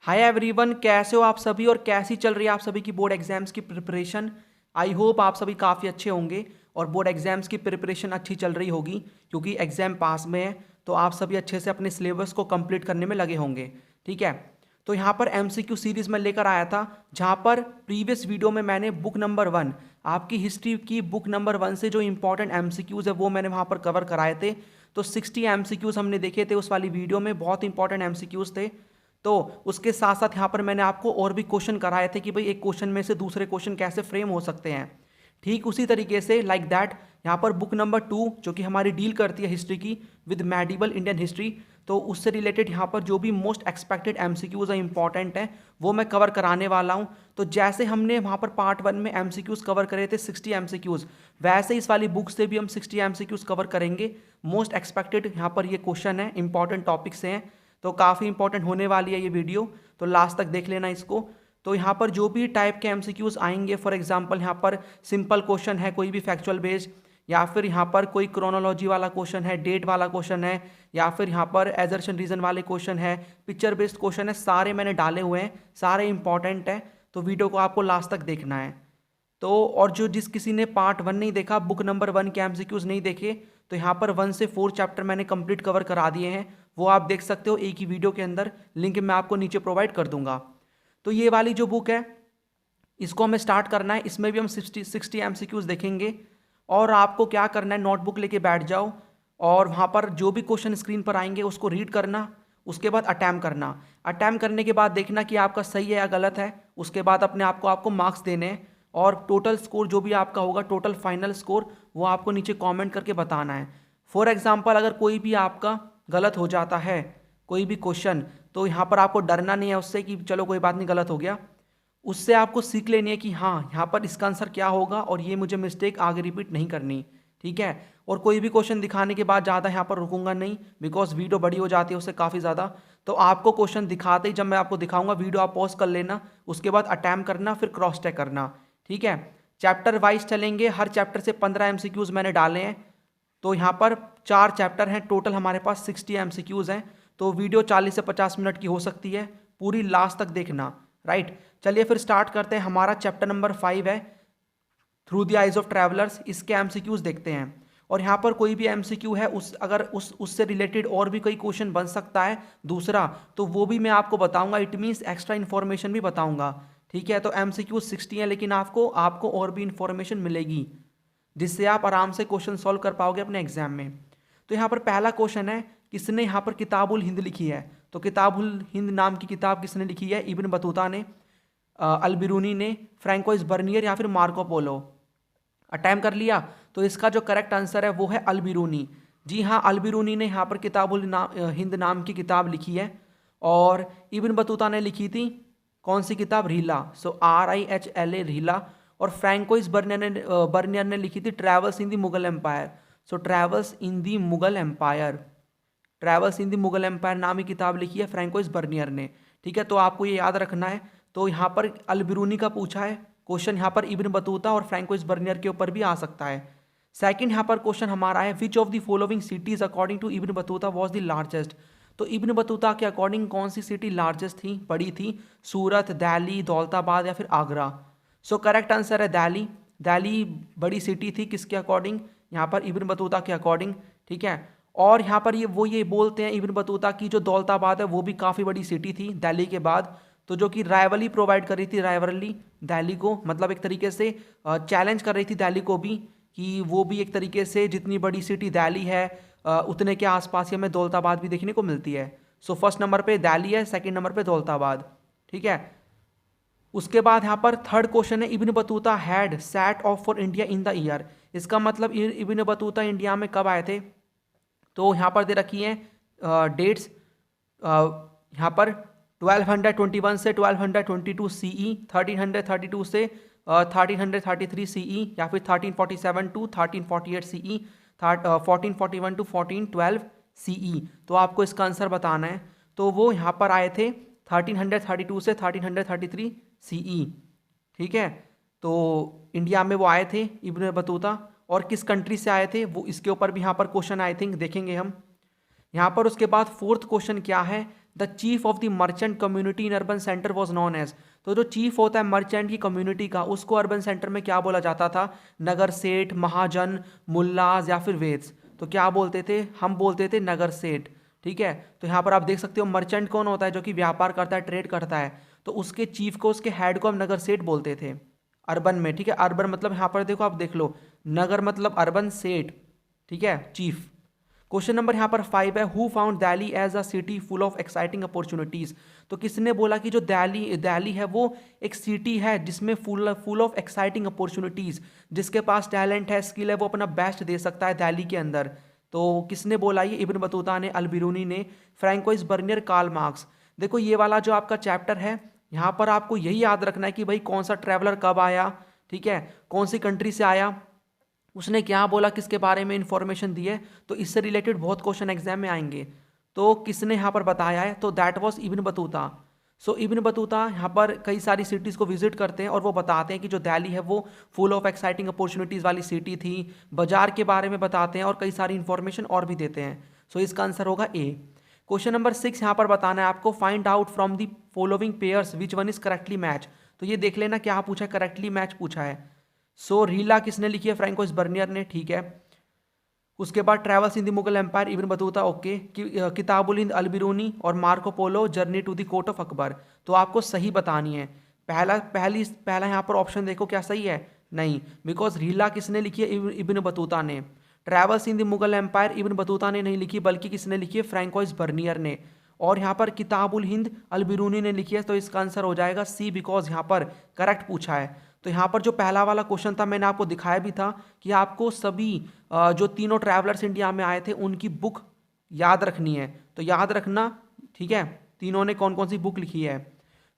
Hi everyone, कैसे हो आप सभी और कैसी चल रही है आप सभी की बोर्ड एग्जाम्स की प्रिपरेशन। आई होप आप सभी काफ़ी अच्छे होंगे और बोर्ड एग्जाम्स की प्रिपरेशन अच्छी चल रही होगी क्योंकि एग्जाम पास में है। तो आप सभी अच्छे से अपने सिलेबस को कंप्लीट करने में लगे होंगे। ठीक है, तो यहाँ पर एमसीक्यू सीरीज़ में लेकर आया था, जहाँ पर प्रीवियस वीडियो में मैंने बुक नंबर 1, आपकी हिस्ट्री की बुक नंबर 1 से जो इंपॉर्टेंट एमसीक्यूज़ है वो मैंने वहाँ पर कवर कराए थे। तो 60 एमसीक्यूज़ हमने देखे थे उस वाली वीडियो में, बहुत इंपॉर्टेंट एमसीक्यूज़ थे। तो उसके साथ साथ यहाँ पर मैंने आपको और भी क्वेश्चन कराए थे कि भाई एक क्वेश्चन में से दूसरे क्वेश्चन कैसे फ्रेम हो सकते हैं। ठीक उसी तरीके से लाइक दैट यहाँ पर बुक नंबर 2 जो कि हमारी डील करती है हिस्ट्री की विद मेडिवल इंडियन हिस्ट्री, तो उससे रिलेटेड यहाँ पर जो भी मोस्ट एक्सपेक्टेड एमसीक्यूज है इंपॉर्टेंट है वो मैं कवर कराने वाला हूँ। तो जैसे हमने वहाँ पर पार्ट 1 में एमसीक्यूज कवर करे थे 60 एमसीक्यूज, वैसे इस वाली बुक से भी हम 60 एमसीक्यूज कवर करेंगे। मोस्ट एक्सपेक्टेड यहाँ पर ये क्वेश्चन है, इंपॉर्टेंट टॉपिक से हैं, तो काफ़ी इंपॉर्टेंट होने वाली है ये वीडियो, तो लास्ट तक देख लेना इसको। तो यहाँ पर जो भी टाइप के एमसीक्यूज आएंगे, फॉर एग्जांपल यहाँ पर सिंपल क्वेश्चन है कोई भी फैक्चुअल बेस्ड, या फिर यहाँ पर कोई क्रोनोलॉजी वाला क्वेश्चन है, डेट वाला क्वेश्चन है, या फिर यहाँ पर एजर्शन रीजन वाले क्वेश्चन है, पिक्चर बेस्ड क्वेश्चन है, सारे मैंने डाले हुए हैं, सारे इंपॉर्टेंट हैं। तो वीडियो को आपको लास्ट तक देखना है। तो और जो जिस किसी ने पार्ट 1 नहीं देखा, बुक नंबर 1 के एमसीक्यूज नहीं देखे, तो यहाँ पर 1 से 4 चैप्टर मैंने कंप्लीट कवर करा दिए हैं, वो आप देख सकते हो एक ही वीडियो के अंदर, लिंक मैं आपको नीचे प्रोवाइड कर दूंगा। तो ये वाली जो बुक है इसको हमें स्टार्ट करना है, इसमें भी हम 60 एमसीक्यूज देखेंगे। और आपको क्या करना है, नोटबुक लेके बैठ जाओ और वहाँ पर जो भी क्वेश्चन स्क्रीन पर आएंगे उसको रीड करना, उसके बाद अटैम्प्ट करना। अटैम्प्ट करने के बाद देखना कि आपका सही है या गलत है, उसके बाद अपने आप को आपको मार्क्स देने हैं और टोटल स्कोर जो भी आपका होगा, टोटल फाइनल स्कोर, वो आपको नीचे कमेंट करके बताना है। फॉर एग्जांपल अगर कोई भी आपका गलत हो जाता है कोई भी क्वेश्चन, तो यहाँ पर आपको डरना नहीं है उससे कि चलो कोई बात नहीं गलत हो गया, उससे आपको सीख लेनी है कि हाँ यहाँ पर इसका आंसर क्या होगा और ये मुझे मिस्टेक आगे रिपीट नहीं करनी। ठीक है, और कोई भी क्वेश्चन दिखाने के बाद ज़्यादा यहाँ पर रुकूंगा नहीं, बिकॉज वीडियो बड़ी हो जाती है उससे काफ़ी ज़्यादा। तो आपको क्वेश्चन दिखाते ही जब मैं आपको दिखाऊंगा वीडियो आप पॉज कर लेना, उसके बाद अटैम्प्ट करना, फिर क्रॉस चेक करना। ठीक है, चैप्टर वाइज चलेंगे, हर चैप्टर से 15 एमसीक्यूज मैंने डाले हैं। तो यहाँ पर 4 चैप्टर हैं, टोटल हमारे पास 60 एमसीक्यूज हैं। तो वीडियो 40 से 50 मिनट की हो सकती है, पूरी लास्ट तक देखना। राइट, चलिए फिर स्टार्ट करते हैं। हमारा चैप्टर नंबर 5 है through the eyes of travellers, इसके एमसीक्यूज देखते हैं। और यहाँ पर कोई भी एमसीक्यू है अगर उससे रिलेटेड और भी कोई क्वेश्चन बन सकता है दूसरा, तो वो भी मैं आपको बताऊंगा, इट मीन्स एक्स्ट्रा इन्फॉर्मेशन भी बताऊंगा। ठीक है, तो एमसीक्यू 60 है, लेकिन आपको और भी इन्फॉर्मेशन मिलेगी जिससे आप आराम से क्वेश्चन सॉल्व कर पाओगे अपने एग्जाम में। तो यहाँ पर पहला क्वेश्चन है, किसने यहाँ पर किताबुल हिंद लिखी है? तो किताबुल हिंद नाम की किताब किसने लिखी है? इब्न बतूता ने, अल-बिरूनी ने, फ्रैंकोइस बर्नियर या फिर मार्को पोलो। अटैम्प्ट कर लिया, तो इसका जो करेक्ट आंसर है वो है अल-बिरूनी। जी हाँ, अल-बिरूनी ने यहाँ पर किताबुल हिंद नाम की किताब लिखी है। और इब्न बतूता ने लिखी थी कौन सी किताब? रीला, सो RIHLA, रीला। और फ्रैंकोइस बर्नियर ने लिखी थी ट्रैवल्स इन दी मुगल एम्पायर, सो ट्रैवल्स इन दी मुगल एम्पायर, ट्रैवल्स इन दी मुगल एम्पायर नामी किताब लिखी है फ्रैंकोइस बर्नियर ने। ठीक है, तो आपको ये याद रखना है। तो यहाँ पर अल-बिरूनी का पूछा है क्वेश्चन, यहाँ पर इब्न बतूता और फ्रैंकोइस बर्नियर के ऊपर भी आ सकता है। सेकंड यहाँ पर क्वेश्चन हमारा है, which of the following cities according to Ibn Battuta was the largest? तो इब्न बतूता के अकॉर्डिंग कौन सी सिटी लार्जेस्ट थी, बड़ी थी? सूरत, दिल्ली, दौलताबाद या फिर आगरा? सो करेक्ट आंसर है दिल्ली। दिल्ली बड़ी सिटी थी किसके अकॉर्डिंग? यहाँ पर इब्न बतूता के अकॉर्डिंग। ठीक है, और यहाँ पर ये बोलते हैं इब्न बतूता की जो दौलताबाद है वो भी काफ़ी बड़ी सिटी थी दिल्ली के बाद, तो जो कि राइवली प्रोवाइड कर रही थी, राइवली दिल्ली को, मतलब एक तरीके से चैलेंज कर रही थी दिल्ली को भी कि वो भी एक तरीके से जितनी बड़ी सिटी दिल्ली है उतने के आसपास ही हमें दौलताबाद भी देखने को मिलती है। सो फर्स्ट नंबर पे दिल्ली है, सेकंड नंबर पे दौलताबाद। ठीक है, उसके बाद यहाँ पर थर्ड क्वेश्चन है, Ibn Battuta had set of for India in the year. इसका मतलब इब्न बतूता इंडिया में कब आए थे? तो यहाँ पर दे रखी हैं डेट्स, यहाँ पर 1221 से 1222 CE, 1332 से 1333 CE, या फिर 1347 टू 1348 CE, 1441 टू 1412 CE। तो आपको इसका आंसर बताना है। तो वो यहाँ पर आए थे 1332 से 1333 CE। ठीक है, तो इंडिया में वो आए थे इब्न बतूता, और किस कंट्री से आए थे वो इसके ऊपर भी यहाँ पर क्वेश्चन आई थिंक देखेंगे हम यहाँ पर। उसके बाद फोर्थ क्वेश्चन क्या है, the chief of the merchant community in urban centre was known as. तो जो चीफ होता है मर्चेंट की कम्युनिटी का, उसको अर्बन सेंटर में क्या बोला जाता था? नगर सेठ, महाजन, मुल्लाज या फिर वेद्स। तो क्या बोलते थे? हम बोलते थे नगर सेठ। ठीक है, तो यहाँ पर आप देख सकते हो मर्चेंट कौन होता है? जो कि व्यापार करता है, ट्रेड करता है। तो उसके चीफ को, उसके हेड को हम नगर सेठ बोलते थे अर्बन में। ठीक है, अर्बन मतलब यहाँ पर देखो, आप देख लो, नगर मतलब अर्बन, सेठ ठीक है चीफ। क्वेश्चन नंबर यहाँ पर 5 है, who found Delhi as a city full of exciting opportunities. तो किसने बोला कि जो दिल्ली है वो एक सिटी है जिसमें फुल ऑफ एक्साइटिंग अपॉर्चुनिटीज, जिसके पास टैलेंट है, स्किल है, वो अपना बेस्ट दे सकता है दिल्ली के अंदर। तो किसने बोला? ये इब्न बतूता ने, अल बिरूनी ने, फ्रैंकोइस बर्नियर, कार्ल मार्क्स। देखो ये वाला जो आपका चैप्टर है, यहाँ पर आपको यही याद रखना है कि भाई कौन सा ट्रैवलर कब आया, ठीक है, कौन सी कंट्री से आया, उसने क्या बोला, किसके बारे में इंफॉर्मेशन दी है। तो इससे रिलेटेड बहुत क्वेश्चन एग्जाम में आएंगे। तो किसने यहाँ पर बताया है? तो that was Ibn Battuta. So Ibn Battuta यहाँ पर कई सारी सिटीज़ को विजिट करते हैं और वो बताते हैं कि जो दिल्ली है वो फुल ऑफ एक्साइटिंग अपॉर्चुनिटीज़ वाली सिटी थी, बाजार के बारे में बताते हैं और कई सारी इंफॉर्मेशन और भी देते हैं। सो इसका आंसर होगा ए। क्वेश्चन नंबर 6 यहाँ पर बताना है आपको, find out from the following pairs which one is correctly match. तो ये देख लेना क्या पूछा है, करेक्टली मैच पूछा है। सो रीला किसने लिखी है? फ्रैंकोइस बर्नियर ने। ठीक है, उसके बाद travels in the Mughal empire, Ibn Battuta. Okay, Kitabul Hind, Al Biruni, और Marco Polo, journey to the court of Akbar. तो आपको सही बतानी है। पहला यहाँ पर ऑप्शन देखो क्या सही है? नहीं, बिकॉज रीला किसने लिखी है? इब्न बतूता ने। Travels in the Mughal empire Ibn Battuta ने नहीं लिखी, बल्कि किसने लिखी है? फ्रैंकोइस बर्नियर ने। और यहाँ पर किताबुल हिंद अल बिरूनी ने लिखी है। तो इसका आंसर हो जाएगा सी, बिकॉज यहाँ पर करेक्ट पूछा है। तो यहाँ पर जो पहला वाला क्वेश्चन था मैंने आपको दिखाया भी था कि आपको सभी जो तीनों ट्रैवलर्स इंडिया में आए थे उनकी बुक याद रखनी है। तो याद रखना, ठीक है, तीनों ने कौन कौन सी बुक लिखी है।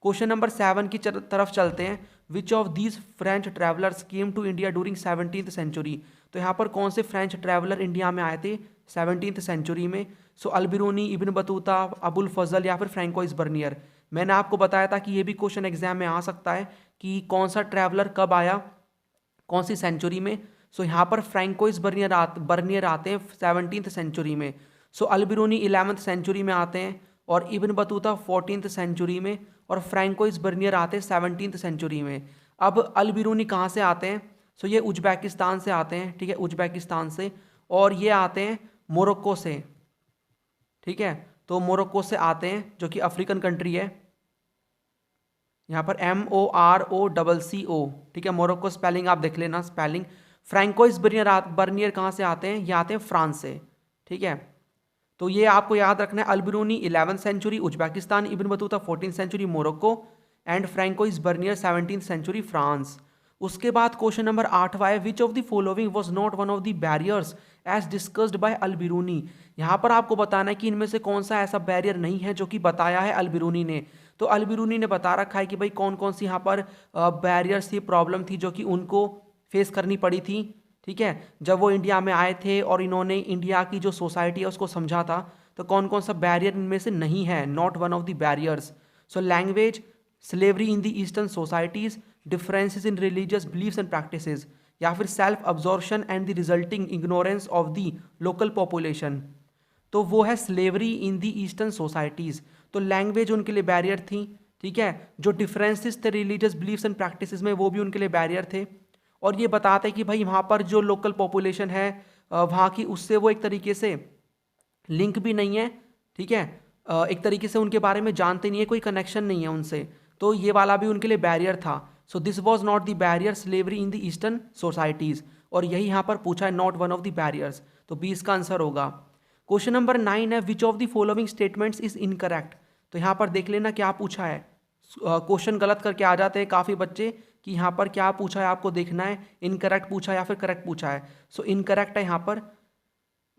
क्वेश्चन नंबर 7 की तरफ चलते हैं। Which of these French travellers came to India during 17th century. तो यहाँ पर कौन से फ्रेंच ट्रैवलर इंडिया में आए थे 17th सेंचुरी में? सो अल बिरूनी, इब्न बतूता, अबुल फजल या फिर फ्रैंकोइस बर्नियर। मैंने आपको बताया था कि ये भी क्वेश्चन एग्जाम में आ सकता है कि कौन सा ट्रैवलर कब आया, कौन सी सेंचुरी में। सो यहाँ पर फ्रैंकोइस बर्नियर आते हैं 17th सेंचुरी में। सो अल बिरूनी 11th सेंचुरी में आते हैं, और इब्न बतूता 14th सेंचुरी में, और फ्रैंकोइस बर्नियर आते हैं 17th सेंचुरी में। अब अल बिरूनी कहाँ से आते हैं? सो ये उज्बेकिस्तान से आते हैं। ठीक है, उज्बेकिस्तान से, और ये आते हैं मोरक्को से। ठीक है, तो मोरक्को से आते हैं जो कि अफ्रीकन कंट्री है। यहाँ पर MOROCCO। ठीक है, मोरक्को स्पेलिंग आप देख लेना स्पेलिंग। फ्रैंकोइस बर्नियर कहाँ से आते हैं? ये आते हैं फ्रांस से। ठीक है, तो ये आपको याद रखना है। Al Biruni 11th century Uzbekistan, Ibn Battuta 14th century Morocco, and Francois Bernier 17th century France. उसके बाद क्वेश्चन नंबर 8वां है, which of the following was not one of the barriers as discussed by Al Biruni. यहाँ पर आपको बताना है कि इनमें से कौन सा ऐसा बैरियर नहीं है जो कि बताया है अल बिरूनी ने। तो अल बिरूनी ने बता रखा है कि भाई कौन कौन सी यहाँ पर बैरियर्स थी, प्रॉब्लम थी जो कि उनको फेस करनी पड़ी थी। ठीक है, जब वो इंडिया में आए थे और इन्होंने इंडिया की जो सोसाइटी है उसको समझा था। तो कौन कौन सा बैरियर इनमें से नहीं है, not one of the barriers. So language, slavery in the eastern societies, differences in religious beliefs and practices, या फिर self absorption and the resulting ignorance of the local population. तो वो है slavery in the eastern societies. तो language उनके लिए barrier थी। ठीक है, जो डिफरेंसेस थे रिलीजियस बिलीव्स एंड प्रैक्टिसेस में वो भी उनके लिए बैरियर थे। और ये बताते हैं कि भाई वहाँ पर जो लोकल पॉपुलेशन है वहाँ की, उससे वो एक तरीके से लिंक भी नहीं है। ठीक है, एक तरीके से उनके बारे में जानते नहीं है, कोई कनेक्शन नहीं है उनसे। तो ये वाला भी उनके लिए बैरियर था। So this was not the barrier, slavery in the eastern societies. और यही यहाँ पर पूछा है, not one of the barriers. तो 20 का आंसर होगा। क्वेश्चन नंबर 9 है, which of the following statements is incorrect. तो यहाँ पर देख लेना क्या पूछा है। क्वेश्चन गलत करके आ जाते हैं काफ़ी बच्चे कि यहाँ पर क्या पूछा है, आपको देखना है इनकरेक्ट पूछा है या फिर करेक्ट पूछा है। सो इनकरेक्ट है यहाँ पर।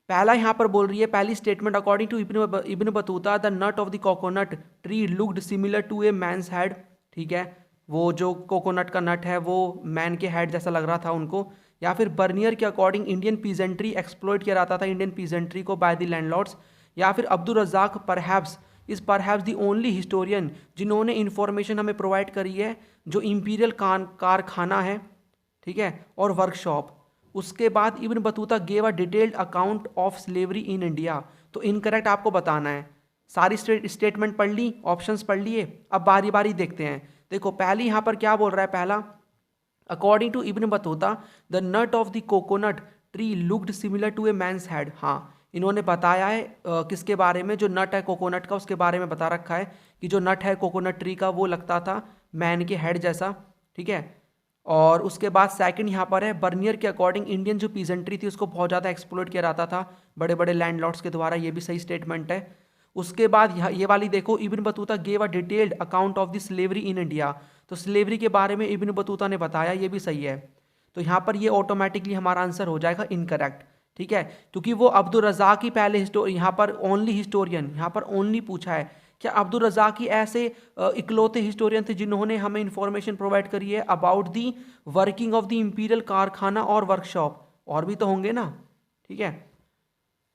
पहला यहाँ पर बोल रही है, पहली statement, according to Ibn Battuta the nut of the coconut tree looked similar to a man's head. ठीक है, वो जो कोकोनट का नट है वो मैन के हेड जैसा लग रहा था उनको। या फिर बर्नियर के अकॉर्डिंग इंडियन पीजेंट्री एक्सप्लॉइट किया जाता था इंडियन पीजेंट्री को बाय द लैंडलॉर्ड्स। या फिर Abdul Razzaq perhaps is perhaps the only historian जिन्होंने इन्फॉर्मेशन हमें प्रोवाइड करी है जो इंपीरियल कारखाना है, ठीक है, और वर्कशॉप। उसके बाद Ibn Battuta gave a detailed account of slavery in India. तो इनकरेक्ट आपको बताना है। सारी स्टेटमेंट पढ़ ली, ऑप्शंस पढ़ लिए। अब बारी बारी देखते हैं। देखो पहले यहाँ पर क्या बोल रहा है, पहला according to Ibn Battuta the nut of the coconut tree looked similar to a man's head. हाँ, इन्होंने बताया है किसके बारे में, जो नट है कोकोनट का उसके बारे में बता रखा है कि जो नट है कोकोनट ट्री का वो लगता था मैन के हेड जैसा। ठीक है, और उसके बाद सेकंड यहाँ पर है बर्नियर के अकॉर्डिंग इंडियन जो पीजेंट्री थी उसको बहुत ज़्यादा एक्सप्लॉइट किया जाता था बड़े बड़े लैंडलॉर्ड्स के द्वारा, ये भी सही स्टेटमेंट है। उसके बाद ये वाली देखो, Ibn Battuta gave a detailed account of the slavery in India, तो स्लेवरी के बारे में इब्न बतूता ने बताया, ये भी सही है। तो यहाँ पर ये ऑटोमेटिकली हमारा आंसर हो जाएगा इनकरेक्ट। ठीक है, क्योंकि वो अब्दुल रज़ाक ही पहले यहाँ पर ओनली हिस्टोरियन, यहाँ पर ओनली पूछा है, क्या अब्दुल रज़ाक ही ऐसे इकलौते हिस्टोरियन थे जिन्होंने हमें इंफॉर्मेशन प्रोवाइड करी है about the working of the imperial कारखाना और वर्कशॉप, और भी तो होंगे ना। ठीक है,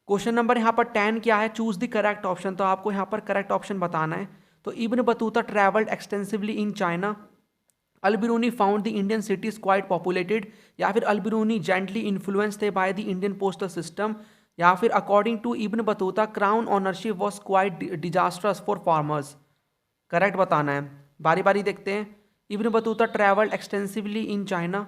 क्वेश्चन नंबर यहाँ पर 10 क्या है, चूज द करेक्ट ऑप्शन, तो आपको यहाँ पर करेक्ट ऑप्शन बताना है। तो Ibn Battuta travelled extensively in China, Al Biruni found the Indian cities quite populated, या फिर अल-बिरूनी जेंटली इन्फ्लुएंस्ड थे by the Indian postal system, या फिर according to Ibn Battuta crown ownership was quite disastrous for farmers. Correct बताना है, बारी बारी देखते हैं। Ibn Battuta travelled extensively in China,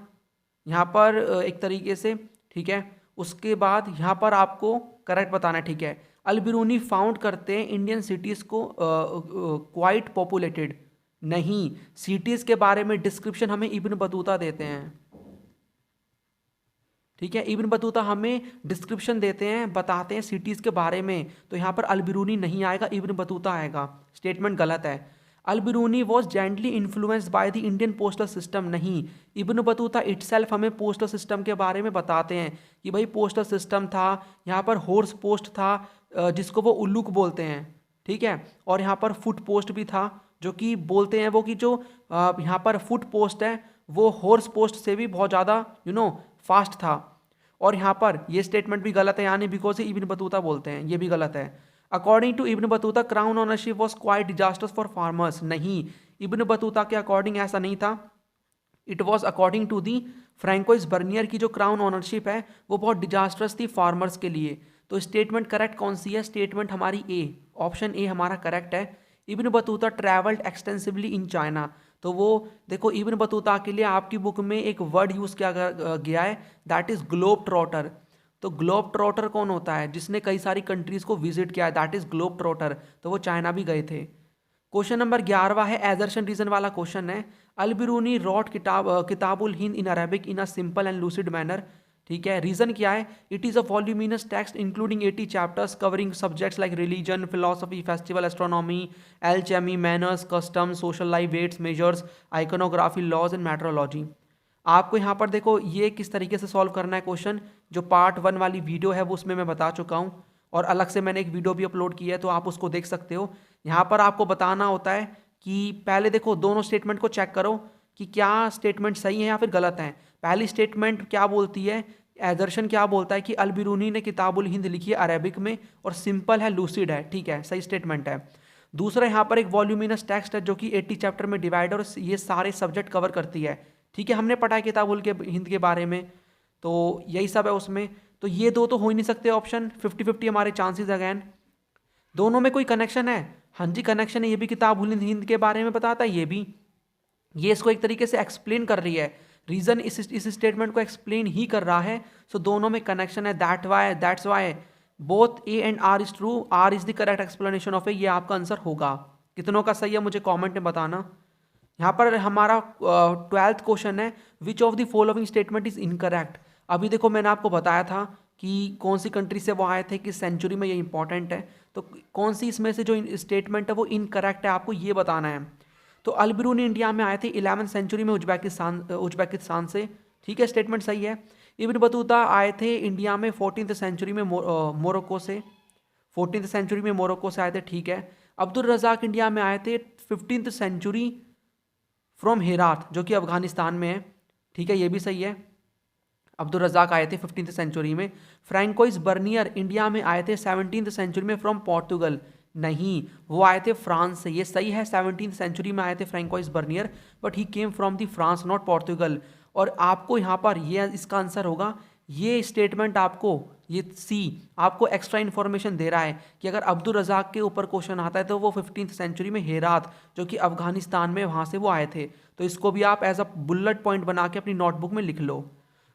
यहाँ पर एक तरीके से, ठीक है। उसके बाद यहाँ पर आपको करेक्ट बताना है, ठीक है। अल-बिरूनी फाउंड करते हैं इंडियन सिटीज़ को क्वाइट पॉपुलेटेड, नहीं, सिटीज़ के बारे में डिस्क्रिप्शन हमें इब्न बतूता देते हैं। ठीक है, इब्न बतूता हमें डिस्क्रिप्शन देते हैं, बताते हैं सिटीज़ के बारे में, तो यहाँ पर अल-बिरूनी नहीं आएगा, इब्न बतूता आएगा। स्टेटमेंट गलत है। Al Biruni was gently influenced by the Indian postal system, नहीं, इब्न बतूता इटसेल्फ हमें पोस्टल सिस्टम के बारे में बताते हैं कि भाई पोस्टल सिस्टम था, यहाँ पर हॉर्स पोस्ट था जिसको वो उल्लुक बोलते हैं। ठीक है, और यहाँ पर फुट पोस्ट भी था, जो कि बोलते हैं वो कि जो यहाँ पर फुट पोस्ट है वो हॉर्स पोस्ट से भी बहुत ज़्यादा फास्ट था। और यहाँ पर ये स्टेटमेंट भी गलत है, यानी बिकॉज इब्न बतूता बोलते हैं, ये भी गलत है। According to Ibn Battuta crown ownership was quite disasters for farmers, नहीं, इब्न बतूता के अकॉर्डिंग ऐसा नहीं था। It was according to the Francois Bernier की जो क्राउन ओनरशिप है वो बहुत डिजास्टर्स थी फार्मर्स के लिए। तो स्टेटमेंट करेक्ट कौन सी है, स्टेटमेंट हमारी ए, ऑप्शन ए हमारा करेक्ट है। Ibn Battuta travelled extensively in China, तो वो देखो इब्न बतूता के लिए आपकी बुक में एक वर्ड यूज़ किया गया है, दैट इज़ ग्लोब ट्रॉटर। तो ग्लोब ट्रॉटर कौन होता है, जिसने कई सारी कंट्रीज़ को विजिट किया है, दैट इज़ ग्लोब ट्रॉटर, तो वो चाइना भी गए थे। क्वेश्चन नंबर 11 है एजर्शन रीजन वाला क्वेश्चन है। Al Biruni wrote Kitabul Hind in Arabic in a simple and lucid manner, ठीक है। रीजन क्या है, it is a voluminous text including 80 chapters covering subjects like religion, philosophy, festival, astronomy, alchemy, manners, custom, social life, weights, measures, iconography, laws and metrology. आपको यहाँ पर देखो ये किस तरीके से सॉल्व करना है क्वेश्चन, जो पार्ट 1 वाली वीडियो है वो उसमें मैं बता चुका हूँ, और अलग से मैंने एक वीडियो भी अपलोड की है, तो आप उसको देख सकते हो। यहाँ पर आपको बताना होता है कि पहले देखो दोनों स्टेटमेंट को चेक करो कि क्या स्टेटमेंट सही है या फिर गलत है। पहली स्टेटमेंट क्या बोलती है, एजर्शन क्या बोलता है कि अल-बिरूनी ने किताबुल हिंद लिखी है अरेबिक में और सिंपल है, लूसिड है, ठीक है, सही स्टेटमेंट है। दूसरा यहाँ पर एक वॉल्यूमिनस टेक्स्ट है जो कि 80 चैप्टर में डिवाइड और ये सारे सब्जेक्ट कवर करती है, ठीक है। हमने पढ़ा है किताबुल के हिंद के बारे में, तो यही सब है उसमें। तो ये दो तो हो ही नहीं सकते ऑप्शन, 50-50 हमारे चांसेस अगैन। दोनों में कोई कनेक्शन है, हाँ जी कनेक्शन है, ये भी किताबुल हिंद के बारे में बताता है, ये भी, ये इसको एक तरीके से एक्सप्लेन कर रही है, रीजन इस स्टेटमेंट को एक्सप्लेन ही कर रहा है। सो दोनों में कनेक्शन है, that's why both A and R is true, R is the correct explanation of A, ये आपका आंसर होगा। कितनों का सही है मुझे कमेंट में बताना। यहाँ पर हमारा 12th क्वेश्चन है, which of the following statement is incorrect. अभी देखो मैंने आपको बताया था कि कौन सी कंट्री से वो आए थे, किस सेंचुरी में, ये इंपॉर्टेंट है। तो कौन सी इसमें से जो स्टेटमेंट है वो इनकरेक्ट है, आपको ये बताना है। तो अल-बिरूनी इंडिया में आए थे 11th सेंचुरी में उज्बेकिस्तान से, ठीक है, स्टेटमेंट सही है। इब्न बतूता आए थे इंडिया में 14th सेंचुरी में मोरक्को से, 14th सेंचुरी में मोरक्को से आए थे, ठीक है। अब्दुल रज़ाक इंडिया में आए थे 15th सेंचुरी फ्रॉम हेरात, जो कि अफगानिस्तान में है, ठीक है, ये भी सही है। अब्दुल रज़ाक आए थे 15th सेंचुरी में। फ्रैंकोइस बर्नियर इंडिया में आए थे 17th सेंचुरी में फ्रॉम पोर्तुगल, नहीं, वो आए थे फ्रांस से, ये सही है। 17th सेंचुरी में आए थे Francois Bernier, but he came from the France, not Portugal. और आपको यहाँ पर ये इसका आंसर होगा, ये स्टेटमेंट आपको ये सी आपको एक्स्ट्रा इन्फॉर्मेशन दे रहा है कि अगर अब्दुल रज़ाक के ऊपर क्वेश्चन आता है तो वो 15th सेंचुरी में हेरात जो कि अफगानिस्तान में वहाँ से वो आए थे। तो इसको भी आप एज अ बुलेट पॉइंट बना के अपनी नोटबुक में लिख लो।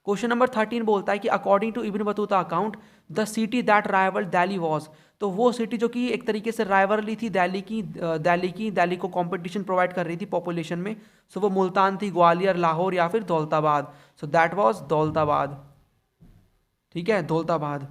क्वेश्चन नंबर 13 बोलता है कि according to Ibn Battuta account the city that rival Delhi was, तो वो सिटी जो कि एक तरीके से राइवलरी थी दिल्ली को कंपटीशन प्रोवाइड कर रही थी पॉपुलेशन में। सो वो मुल्तान थी, ग्वालियर, लाहौर या फिर दौलताबाद। सो दैट वाज दौलताबाद। ठीक है, दौलताबाद।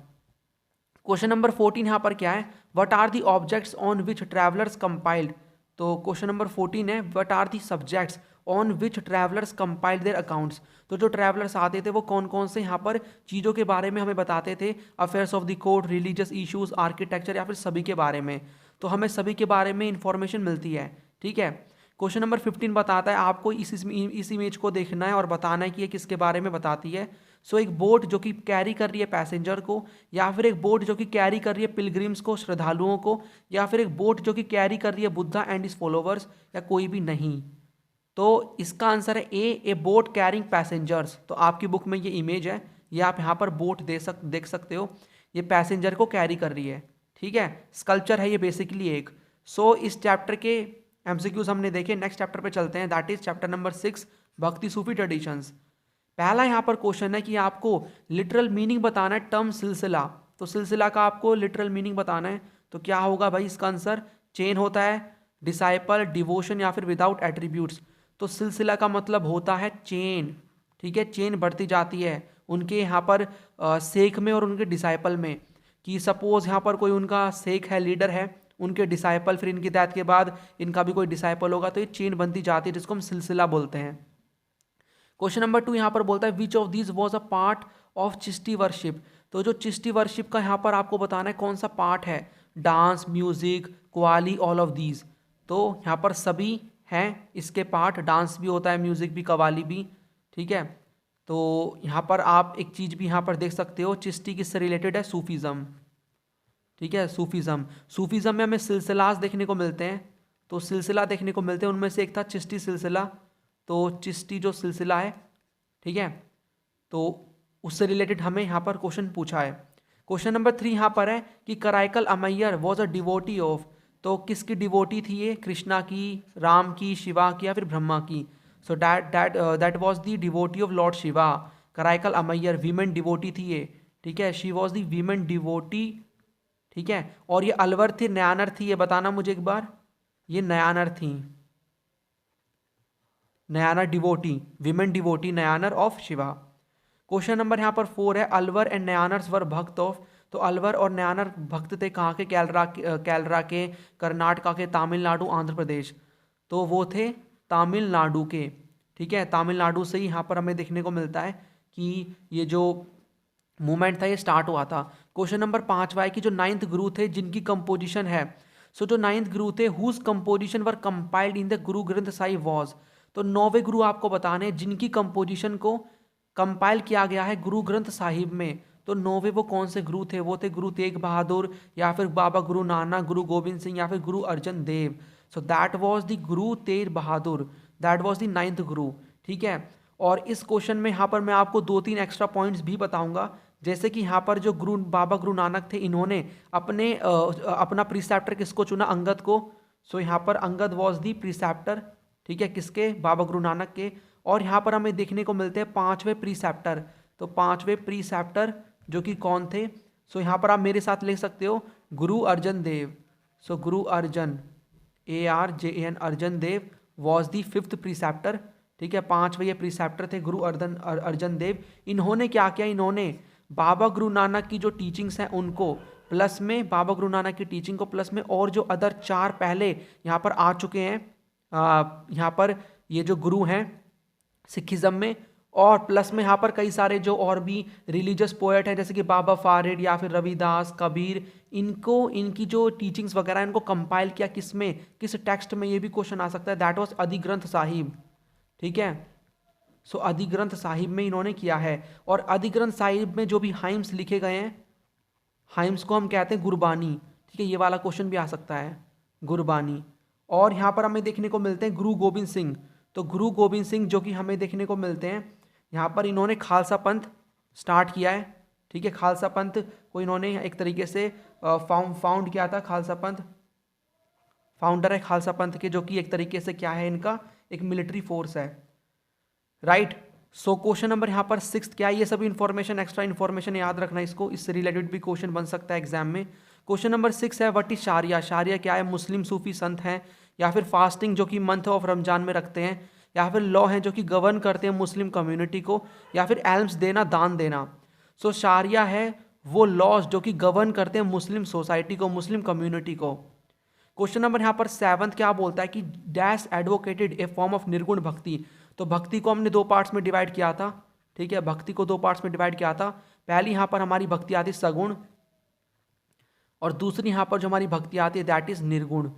क्वेश्चन नंबर 14 यहाँ पर क्या है, what are the objects on which travellers compiled. तो क्वेश्चन नंबर 14 है what are the subjects on which travellers compiled their accounts. तो जो ट्रैवलर्स आते थे वो कौन कौन से यहाँ पर चीज़ों के बारे में हमें बताते थे, affairs of the court, religious issues, architecture या फिर सभी के बारे में। तो हमें सभी के बारे में इंफॉर्मेशन मिलती है। ठीक है, क्वेश्चन नंबर 15 बताता है आपको इस इमेज को देखना है और बताना है कि ये किसके बारे में बताती है। सो एक बोट जो कि कैरी कर रही है पैसेंजर को, या फिर एक बोट जो कि कैरी कर रही है पिलग्रिम्स को, श्रद्धालुओं को, या फिर एक बोट जो कि कैरी कर रही है बुद्धा एंड हिज फॉलोवर्स, या कोई भी नहीं। तो इसका आंसर है ए बोट कैरिंग पैसेंजर्स। तो आपकी बुक में ये इमेज है, ये आप यहाँ पर बोट देख सकते हो, ये पैसेंजर को कैरी कर रही है। ठीक है, स्कल्पचर है ये बेसिकली एक। सो इस चैप्टर के एमसीक्यूज हमने देखे। नेक्स्ट चैप्टर पे चलते हैं, दैट इज चैप्टर नंबर 6 भक्ति सूफी ट्रेडिशंस। पहला यहाँ पर क्वेश्चन है कि आपको लिटरल मीनिंग बताना है टर्म सिलसिला। तो सिलसिला का आपको लिटरल मीनिंग बताना है। तो क्या होगा भाई इसका आंसर, चेन होता है, डिसाइपल, डिवोशन या फिर विदाउट एट्रीब्यूट्स। तो सिलसिला का मतलब होता है चेन। ठीक है, चेन बढ़ती जाती है उनके यहाँ पर शेख में और उनके डिसाइपल में। कि सपोज यहाँ पर कोई उनका शेख है, लीडर है, उनके डिसाइपल, फिर इनकी डेथ के बाद इनका भी कोई डिसाइपल होगा, तो ये चेन बनती जाती है जिसको हम सिलसिला बोलते हैं। क्वेश्चन नंबर 2 यहाँ पर बोलता है which of these was a part of Chishti worship. तो जो चिश्ती वर्शिप का यहाँ पर आपको बताना है कौन सा पार्ट है, dance, music, qawwali, all of these. तो यहाँ पर सभी हैं इसके पार्ट, डांस भी होता है, म्यूजिक भी, कवाली भी। ठीक है, तो यहाँ पर आप एक चीज़ भी यहाँ पर देख सकते हो, चिश्ती किससे रिलेटेड है, सूफीज़म। ठीक है, सूफीज़म में हमें सिलसिलास देखने को मिलते हैं। तो सिलसिला देखने को मिलते हैं, उनमें से एक था चिश्ती सिलसिला। तो चिश्ती जो सिलसिला है, ठीक है, तो उससे रिलेटेड हमें यहाँ पर क्वेश्चन पूछा है। क्वेश्चन नंबर 3 यहाँ पर है कि Karaikal Ammaiyar was a devotee of. तो किसकी डिवोटी थी ये, कृष्णा की, राम की, शिवा की या फिर ब्रह्मा की। So that was the devotee of Lord Shiva. Karaikal Ammaiyar women devotee थी ये। ठीक है, she was the women devotee. ठीक है, और ये अलवर थी, नयानर थी, ये बताना मुझे एक बार, ये नयानर थी, Nayanar devotee, women devotee Nayanar of Shiva. Question number यहाँ पर 4 है अलवर एंड नयानर्स वर भक्त ऑफ। तो अलवर और नयानर भक्त थे कहाँ के, कैलरा के, कर्नाटका के, तमिलनाडु, आंध्र प्रदेश। तो वो थे तमिलनाडु के। ठीक है, तमिलनाडु से ही यहाँ पर हमें देखने को मिलता है कि ये जो मूवमेंट था ये स्टार्ट हुआ था। क्वेश्चन नंबर 5 है कि जो 9th गुरु थे जिनकी कंपोजिशन है। सो जो 9th गुरु थे whose composition were compiled in the Guru Granth Sahib was. तो 9वें गुरु आपको बताने हैं जिनकी कंपोजिशन को कंपाइल किया गया है गुरु ग्रंथ साहिब में। तो 9वें वो कौन से गुरु थे, वो थे गुरु तेग बहादुर या फिर बाबा गुरु नानक, गुरु गोविंद सिंह या फिर गुरु अर्जन देव। सो that was the Guru Tegh Bahadur, that was the 9th गुरु। ठीक है, और इस क्वेश्चन में यहाँ पर मैं आपको 2-3 एक्स्ट्रा पॉइंट्स भी बताऊंगा। जैसे कि यहाँ पर जो बाबा गुरु नानक थे, इन्होंने अपना प्रीसेप्टर किसको चुना, अंगद को। सो यहाँ पर अंगद वॉज दी प्रीसेप्टर। ठीक है, किसके, बाबा गुरु नानक के। और यहाँ पर हमें देखने को मिलते हैं 5वें प्रीसेप्टर। तो 5वें प्रीसेप्टर जो कि कौन थे, सो यहाँ पर आप मेरे साथ लिख सकते हो गुरु अर्जन देव। सो Guru Arjan, ARJAN, Arjan Dev was the 5th प्रीसेप्टर। ठीक है, 5वें ये प्रीसेप्टर थे गुरु अर्जन देव। इन्होंने क्या किया, इन्होंने बाबा गुरु नानक की जो टीचिंग्स हैं उनको प्लस में, बाबा गुरु नानक की टीचिंग को प्लस में, और जो अदर 4 पहले यहाँ पर आ चुके हैं, यहाँ पर ये जो गुरु हैं सिखिज्म में, और प्लस में यहाँ पर कई सारे जो और भी रिलीजियस पोएट हैं जैसे कि बाबा फारिड या फिर रविदास, कबीर, इनको इनकी जो टीचिंग्स वगैरह इनको कंपाइल किया किस में, किस टेक्स्ट में, ये भी क्वेश्चन आ सकता है। That was Adi Granth Sahib. ठीक है, सो अधिग्रंथ साहिब में इन्होंने किया है। और अधिग्रंथ साहिब में जो भी हाइम्स लिखे गए हैं, हाइम्स को हम कहते हैं गुरबानी। ठीक है, ये वाला क्वेश्चन भी आ सकता है, गुरबानी। और यहाँ पर हमें देखने को मिलते हैं गुरु गोविंद सिंह। तो गुरु गोविंद सिंह जो कि हमें देखने को मिलते हैं यहाँ पर, इन्होंने खालसा पंथ स्टार्ट किया है। ठीक है, खालसा पंथ को इन्होंने एक तरीके से फाउंड किया था। खालसा पंथ फाउंडर है खालसा पंथ के, जो कि एक तरीके से क्या है, इनका एक मिलिट्री फोर्स है, राइट। सो क्वेश्चन नंबर यहाँ पर 6 क्या है, ये सभी इन्फॉर्मेशन एक्स्ट्रा इन्फॉर्मेशन याद रखना इसको, इससे रिलेटेड भी क्वेश्चन बन सकता है एग्जाम में। क्वेश्चन नंबर 6 है व्हाट इज शारिया। शारिया क्या है, मुस्लिम सूफी संत हैं, या फिर फास्टिंग जो कि मंथ ऑफ रमजान में रखते हैं, या फिर लॉ हैं जो कि गवर्न करते हैं मुस्लिम कम्युनिटी को, या फिर एल्म्स देना, दान देना। सो शारिया है वो लॉज जो कि गवर्न करते हैं मुस्लिम सोसाइटी को, मुस्लिम कम्युनिटी को। क्वेश्चन नंबर यहाँ पर 7 क्या बोलता है कि dash advocated A form of निर्गुण भक्ति। तो भक्ति को हमने 2 पार्ट्स में डिवाइड किया था, ठीक है, भक्ति को 2 पार्ट्स में डिवाइड किया था। पहली यहाँ पर हमारी भक्ति आती है सगुण, और दूसरी यहाँ पर जो हमारी भक्ति आती है दैट इज निर्गुण,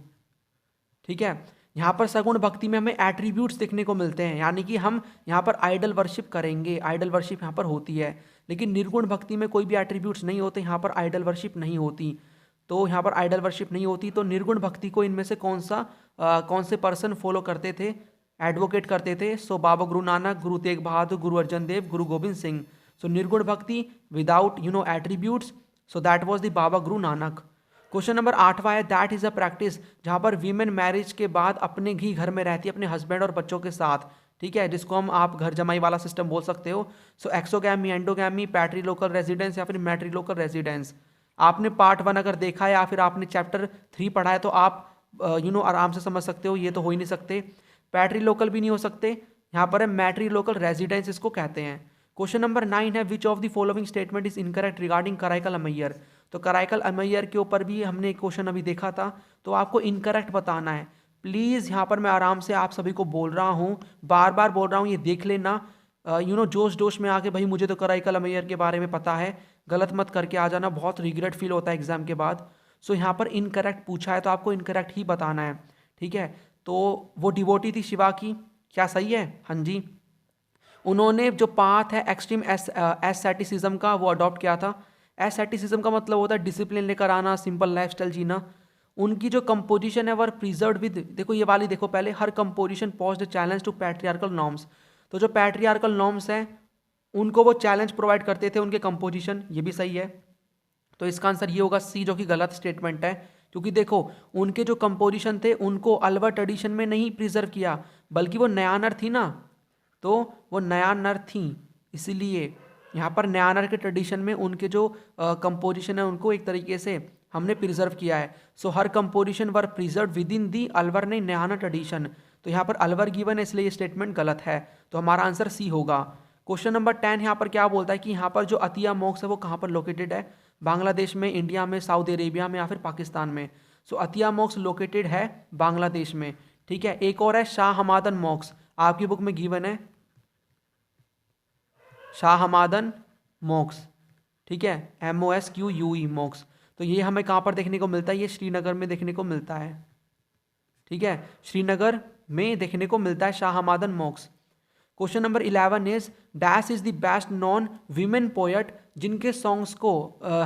ठीक है। यहाँ पर सगुण भक्ति में हमें एट्रीब्यूट्स देखने को मिलते हैं, यानी कि हम यहाँ पर आइडल वर्शिप करेंगे, आइडल वर्शिप यहाँ पर होती है। लेकिन निर्गुण भक्ति में कोई भी एट्रीब्यूट्स नहीं होते, यहाँ पर आइडल वर्शिप नहीं होती। तो यहाँ पर आइडल वर्शिप नहीं होती, तो निर्गुण भक्ति को इनमें से कौन से पर्सन फॉलो करते थे, एडवोकेट करते थे। सो बाबा गुरु नानक, गुरु तेग बहादुर, गुरु अर्जन देव, गुरु Govind Singh. So nirguna bhakti without attributes, so that was the Baba Guru Nanak. Question number 8वां है दैट इज अ प्रैक्टिस जहाँ पर वीमेन मैरिज के बाद अपने ही घर में रहती है अपने हस्बैंड और बच्चों के साथ, ठीक है, जिसको आप घर जमाई वाला सिस्टम बोल सकते हो। सो एक्सोगैमी, एंडोगैमी, पैट्री लोकल रेजिडेंस या फिर मैट्री लोकल रेजिडेंस। आपने पार्ट 1 अगर देखा है या फिर आपने चैप्टर 3 पढ़ा है तो आप आराम से समझ सकते हो, ये तो हो ही नहीं सकते। पैट्री लोकल भी नहीं हो सकते, यहाँ पर है मैट्री लोकल रेजिडेंस इसको कहते हैं। क्वेश्चन नंबर 9 है which of the following statement is incorrect regarding Karaikal Ammaiyar. तो कराइकल अमैयर के ऊपर भी हमने एक क्वेश्चन अभी देखा था, तो आपको इनकरेक्ट बताना है। प्लीज़ यहाँ पर मैं आराम से आप सभी को बोल रहा हूँ, बार बार बोल रहा हूँ, ये देख लेना। जोश में आके भाई मुझे तो कराइकल अमैयर के बारे में पता है, गलत मत करके आ जाना, बहुत रिग्रेट फील होता है एग्जाम के बाद। सो यहाँ पर इनकरेक्ट पूछा है तो आपको इनकरेक्ट ही बताना है, ठीक है। तो वो डिवोटी थी शिवा की, क्या सही है? हाँ जी। उन्होंने जो पाथ है एक्सट्रीम एससेटिसिज्म का वो अडॉप्ट किया था। एससेटिसिज्म का मतलब होता है डिसिप्लिन लेकर आना, सिंपल लाइफस्टाइल जीना। उनकी जो कंपोजिशन है वो प्रिजर्व विद, देखो ये वाली देखो पहले, her composition posed challenge to patriarchal norms. तो जो पैट्रियार्कल नॉर्म्स हैं उनको वो चैलेंज प्रोवाइड करते थे उनके कंपोजिशन, ये भी सही है। तो इसका आंसर ये होगा सी, जो कि गलत स्टेटमेंट है, क्योंकि देखो उनके जो कंपोजिशन थे उनको अल्वा ट्रेडिशन में नहीं प्रिजर्व किया, बल्कि वो नयानर थी ना, तो वो नयानर थी, इसीलिए यहाँ पर नयानर के ट्रेडिशन में उनके जो कंपोजिशन है उनको एक तरीके से हमने प्रिजर्व किया है। So her composition were preserve within the Alvar ने नयानर ट्रेडिशन। तो यहाँ पर अल्वर गिवन है, इसलिए ये स्टेटमेंट गलत है, तो हमारा आंसर सी होगा। क्वेश्चन नंबर 10 यहाँ पर क्या बोलता है कि यहाँ पर जो अतिया मॉक्स है वो कहाँ पर लोकेटेड है, बांग्लादेश में, इंडिया में, सऊदी अरेबिया में या फिर पाकिस्तान में। सो अतिया मॉक्स लोकेटेड है बांग्लादेश में, ठीक है। एक और है शाह हमादन मॉक्स, आपकी बुक में गिवन है शाह हमादन मॉक्स, ठीक है, MOSQUE मॉक्स। तो ये हमें कहाँ पर देखने को मिलता है, ये श्रीनगर में देखने को मिलता है, ठीक है, श्रीनगर में देखने को मिलता है शाह हमादन मॉक्स। Question number 11 is dash is the best known women poet जिनके सॉन्ग्स को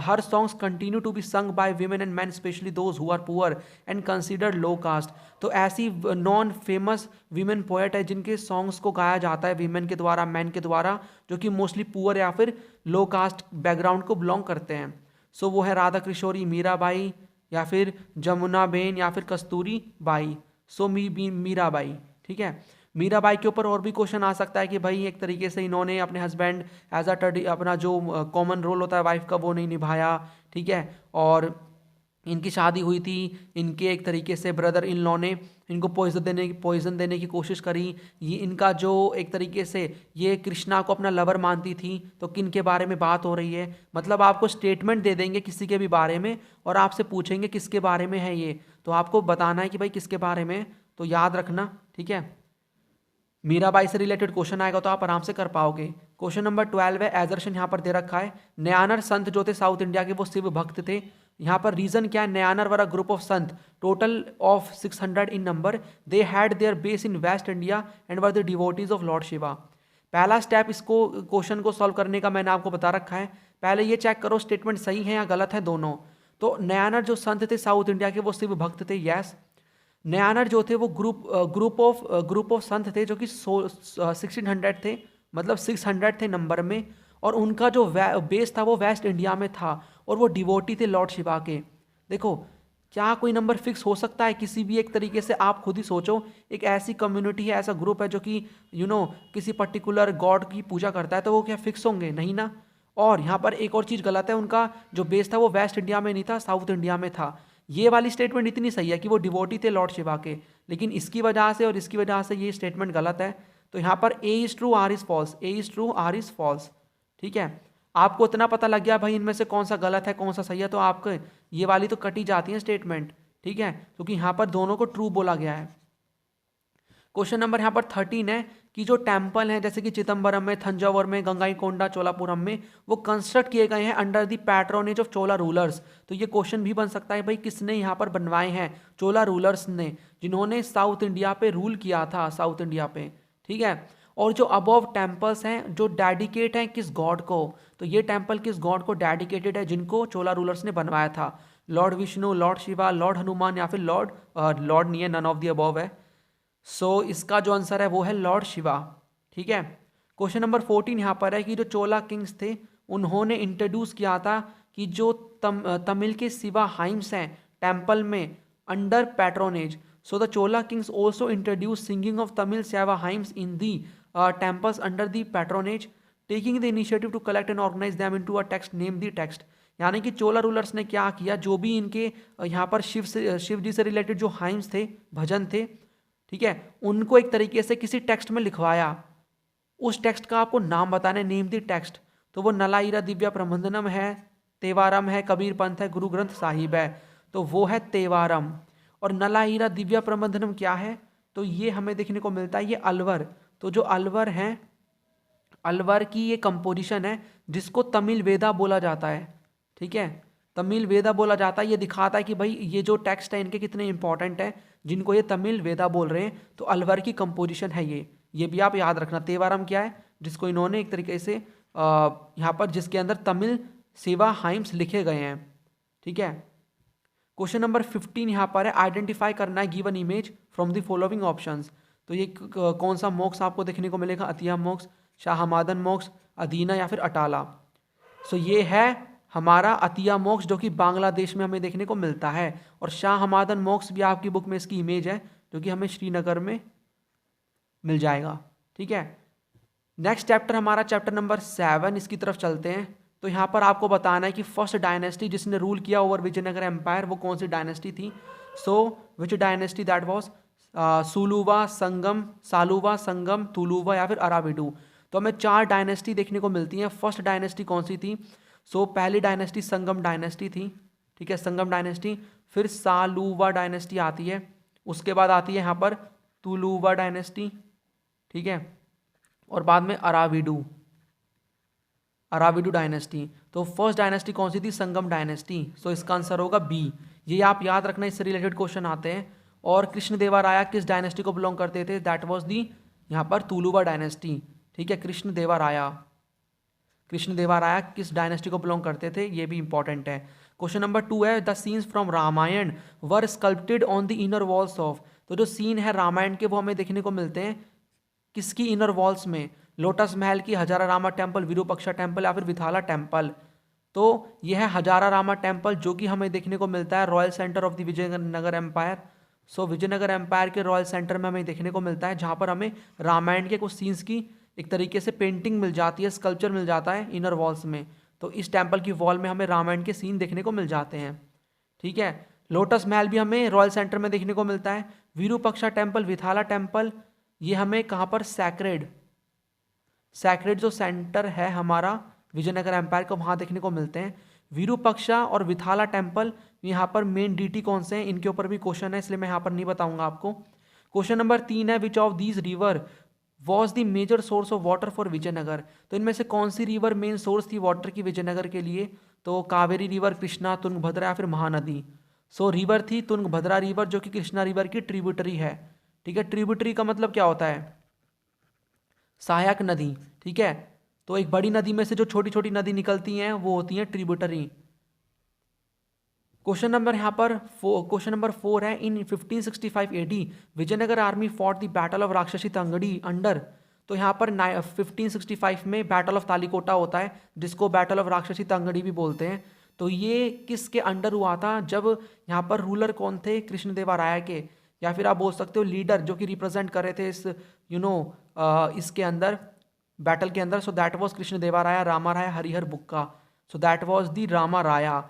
her songs continue to be sung by women and man specially those who are poor and considered low caste. तो ऐसी नॉन फेमस वीमेन पोएट है जिनके songs को गाया जाता है वीमेन के द्वारा, मैन के द्वारा, जो कि मोस्टली पुअर या फिर लो कास्ट बैकग्राउंड को बिलोंग करते हैं। सो वो है राधा किशोरी, मीराबाई, या फिर जमुना बेन, या फिर कस्तूरी बाई। सो मीराबाई, ठीक है। मीराबाई के ऊपर और भी क्वेश्चन आ सकता है कि भाई एक तरीके से इन्होंने अपने हस्बैंड एज अपना जो कॉमन रोल होता है वाइफ का वो नहीं निभाया, ठीक है, और इनकी शादी हुई थी, इनके एक तरीके से ब्रदर इन लॉ ने इनको पॉइजन देने की कोशिश करी। ये इनका जो एक तरीके से ये कृष्णा को अपना लवर मानती थी, तो किन के बारे में बात हो रही है, मतलब आपको स्टेटमेंट दे देंगे किसी के भी बारे में और आपसे पूछेंगे किसके बारे में है ये, तो आपको बताना है कि भाई किसके बारे में, तो याद रखना, ठीक है। मीराबाई से रिलेटेड क्वेश्चन आएगा तो आप आराम से कर पाओगे। क्वेश्चन नंबर 12 है, एजर्शन यहाँ पर दे रखा है, नयानर संत जो थे साउथ इंडिया के वो शिव भक्त थे। यहाँ पर रीजन क्या है, नयानर वर a group of Sant total of 600 in number, they had there base in waste India and were the devotees of Lord Shiva. पहला स्टेप इसको क्वेश्चन को सॉल्व करने का मैंने आपको बता रखा है, पहले ये चेक करो स्टेटमेंट सही है या गलत है दोनों। तो नयानर जो संत थे साउथ इंडिया के वो शिव भक्त थे, यस। नयानर जो थे वो ग्रुप ऑफ संत थे जो कि 1600 थे, मतलब 600 थे नंबर में, और उनका जो बेस था वो वेस्ट इंडिया में था और वो डिवोटी थे लॉर्ड शिवा के। देखो क्या कोई नंबर फिक्स हो सकता है किसी भी एक तरीके से? आप खुद ही सोचो, एक ऐसी कम्युनिटी है, ऐसा ग्रुप है जो कि किसी पर्टिकुलर गॉड की पूजा करता है, तो वो क्या फिक्स होंगे? नहीं ना। और यहाँ पर एक और चीज़ गलत है, उनका जो बेस था वो वेस्ट इंडिया में नहीं था, साउथ इंडिया में था। ये वाली स्टेटमेंट इतनी सही है कि वो डिवोटी थे लॉर्ड शिवा के, लेकिन इसकी वजह से और इसकी वजह से ये स्टेटमेंट गलत है। तो यहाँ पर A is true R is false, A is true R is false. ठीक है, आपको इतना पता लग गया भाई इनमें से कौन सा गलत है कौन सा सही है, तो आपको ये वाली तो कटी जाती है स्टेटमेंट। ठीक है, क्योंकि यहाँ पर दोनों को ट्रू बोला गया है। क्वेश्चन नंबर यहाँ पर 13 है कि जो टेम्पल है जैसे कि चिदम्बरम में, थंजावुर में, गंगाईकोंडा, चोलापुरम में, वो कंस्ट्रक्ट किए गए हैं under the patronage of Chola rulers. तो ये क्वेश्चन भी बन सकता है भाई किसने यहाँ पर बनवाए हैं? चोला रूलर्स ने, जिन्होंने साउथ इंडिया पे रूल किया था, साउथ इंडिया पे। ठीक है, और जो अबव टेम्पल्स हैं जो डेडिकेट हैं किस गॉड को, तो ये टेम्पल किस गॉड को डेडिकेटेड है जिनको चोला रूलर्स ने बनवाया था? Lord Vishnu, Lord Shiva, Lord Hanuman या फिर लॉर्ड नहीं है, नन ऑफ द अबव है। सो इसका जो आंसर है वो है लॉर्ड शिवा। ठीक है, क्वेश्चन नंबर 14 यहाँ पर है कि जो चोला किंग्स थे उन्होंने इंट्रोड्यूस किया था कि जो तमिल के शिवा हाइम्स हैं टेम्पल में under patronage. So the Chola Kings also introduce singing of Tamil Shiva hymns in the temples under the patronage, taking the initiative to collect and organize them into a text named the text। यानी कि चोला rulers ने क्या किया, जो भी इनके यहाँ पर शिव जी से रिलेटेड जो हाइम्स थे, भजन थे, ठीक है, उनको एक तरीके से किसी टेक्स्ट में लिखवाया। उस टेक्स्ट का आपको नाम बताना है, नेम द टेक्स्ट। तो वो नलाईरा दिव्या प्रबंधनम है, तेवारम है, कबीर पंथ है, गुरु ग्रंथ साहिब है। तो वो है तेवारम। और नलाईरा दिव्या प्रबंधनम क्या है? तो ये हमें देखने को मिलता है ये अलवर। तो जो अलवर हैं, अलवर की ये कंपोजिशन है जिसको तमिल वेदा बोला जाता है। ठीक है, तमिल वेदा बोला जाता है। ये दिखाता है कि भाई ये जो टेक्स्ट है इनके कितने इंपॉर्टेंट है, जिनको ये तमिल वेदा बोल रहे हैं। तो अलवर की कंपोजिशन है ये भी आप याद रखना। तेवारम क्या है? जिसको इन्होंने एक तरीके से यहाँ पर जिसके अंदर तमिल शिवा हाइम्स लिखे गए हैं। ठीक है, क्वेश्चन नंबर 15 यहाँ पर है, आइडेंटिफाई करना है given image from the following options. तो ये कौन सा मोक्ष आपको देखने को मिलेगा? अतिया मोक्ष, शाहमादन मोक्ष, अदीना या फिर अटाला। सो ये है हमारा अतिया मोक्ष जो कि बांग्लादेश में हमें देखने को मिलता है। और शाहमादन मोक्ष भी आपकी बुक में इसकी इमेज है जो कि हमें श्रीनगर में मिल जाएगा। ठीक है, नेक्स्ट चैप्टर हमारा चैप्टर नंबर 7, इसकी तरफ चलते हैं। तो यहाँ पर आपको बताना है कि फर्स्ट डायनेस्टी जिसने रूल किया ओवर विजयनगर एम्पायर वो कौन सी डायनेस्टी थी? सो विच डायनेस्टी दैट वाज? सुलुवा, संगम, सालुवा, संगम, तुलुवा या फिर अराविडू। तो हमें 4 डायनेस्टी देखने को मिलती हैं। फर्स्ट डायनेस्टी कौन सी थी? सो पहली डायनेस्टी संगम डायनेस्टी थी। ठीक है, संगम डायनेस्टी। फिर सालुवा डायनेस्टी आती है, उसके बाद आती है यहाँ पर तुलुवा डायनेस्टी। ठीक है, और बाद में अराविडू डायनेस्टी। तो फर्स्ट डायनेस्टी कौन सी थी? संगम डायनेस्टी। सो इसका आंसर होगा बी। ये आप याद रखना, इससे रिलेटेड क्वेश्चन आते हैं। और कृष्णदेवराया किस डायनेस्टी को बिलोंग करते थे? दैट वाज दी यहाँ पर तुलुवा डायनेस्टी। ठीक है, कृष्णदेवराया किस डायनेस्टी को बिलोंग करते थे, ये भी इंपॉर्टेंट है। क्वेश्चन नंबर 2 है, the scenes from Ramayana were sculpted on the inner walls of. तो जो सीन है रामायण के वो हमें देखने को मिलते हैं किसकी इनर वॉल्स में? लोटस महल की, हजारा रामा टेम्पल, विरूपक्षा टेम्पल या फिर विथाला टेम्पल। तो यह है हजारा रामा टेम्पल जो कि हमें देखने को मिलता है royal centre of the Vijayanagara empire. So Vijayanagara empire के रॉयल सेंटर में हमें देखने को मिलता है, जहाँ पर हमें रामायण के कुछ सीन्स की एक तरीके से पेंटिंग मिल जाती है, स्कल्पचर मिल जाता है इनर वॉल्स में। तो इस टेम्पल की वॉल में हमें रामायण के सीन देखने को मिल जाते हैं। ठीक है, लोटस महल भी हमें रॉयल सेंटर में देखने को मिलता है। विरूपक्षा टेम्पल, विथाला टेम्पल, ये हमें कहाँ पर? सैक्रेड जो सेंटर है हमारा विजयनगर एम्पायर का, वहाँ देखने को मिलते हैं। विरूपक्षा और विथाला टेम्पल, यहाँ पर मेन डीटी कौन से हैं, इनके ऊपर भी क्वेश्चन है, इसलिए मैं यहाँ पर नहीं बताऊंगा आपको। क्वेश्चन नंबर 3 है, which of these river was the major source of water for Vijayanagara. तो इनमें से कौन सी रिवर मेन सोर्स थी वाटर की विजयनगर के लिए? तो कावेरी रिवर, कृष्णा, तुंगभद्रा या फिर महानदी। सो रिवर थी तुंगभद्रा रिवर जो कि कृष्णा रिवर की ट्रिब्यूटरी है। ठीक है, ट्रिब्यूटरी का मतलब क्या होता है? सहायक नदी। ठीक है, तो एक बड़ी नदी में से जो छोटी छोटी नदी निकलती हैं वो होती हैं ट्रिब्यूटरी। क्वेश्चन नंबर यहाँ पर क्वेश्चन नंबर 4 है, in 1565 AD Vijayanagara army fought the battle of Rakshasi Tangadi under. तो यहाँ पर 1565 में बैटल ऑफ तालिकोटा होता है, जिसको बैटल ऑफ राक्षसी तंगड़ी भी बोलते हैं। तो ये किसके अंडर हुआ था, जब यहाँ पर रूलर कौन थे, कृष्णदेवराय के, या फिर आप बोल सकते हो लीडर जो कि रिप्रेजेंट कर रहे थे इस इसके अंदर, बैटल के अंदर। So that was Krishnadevaraya, Ramaraya, Harihara Bukka. So that was the Ramaraya.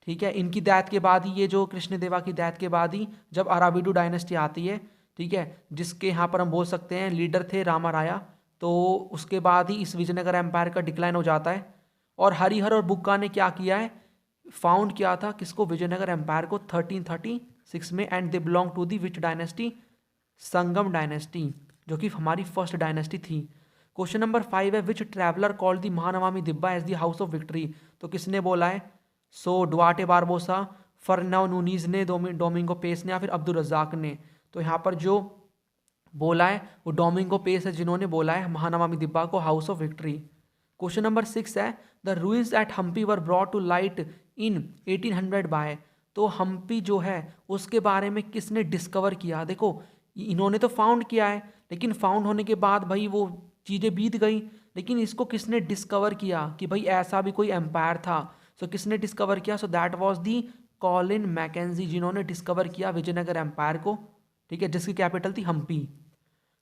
ठीक है, इनकी डेथ के बाद ही, ये जो कृष्णदेवा की डेथ के बाद ही जब अराविडू डायनेस्टी आती है, ठीक है, जिसके यहाँ पर हम बोल सकते हैं लीडर थे रामाराया, तो उसके बाद ही इस विजयनगर एम्पायर का डिक्लाइन हो जाता है। और हरिहर और बुक्का ने क्या किया है, फाउंड किया था किसको, विजयनगर एम्पायर को 1336 में। And they belong to the which dynasty, Sangama dynasty, जो कि हमारी फर्स्ट डायनेस्टी थी। क्वेश्चन नंबर 5 है, which traveller called the Mahanavami dibba as the house of victory. तो किसने बोला है, so Duarte Barbosa, Fernao Nuniz ने, डोमिंगो पेस ने, या फिर अब्दुल रज़ाक ने। तो यहाँ पर जो बोला है वो डोमिंगो पेस है, जिन्होंने बोला है महानवामी दिब्बा को house of victory. Question number 6 है, the ruins at Hampi were brought to light in 1800 by. तो हम्पी जो है उसके बारे में किसने डिस्कवर किया। देखो इन्होंने तो फाउंड किया है, लेकिन फाउंड होने के बाद भाई वो चीज़ें बीत गई, लेकिन इसको किसने डिस्कवर किया कि भाई ऐसा भी कोई एम्पायर था। सो किसने डिस्कवर किया, सो that was the Colin McKenzie, जिन्होंने डिस्कवर किया विजयनगर एम्पायर को, ठीक है, जिसकी कैपिटल थी हम्पी।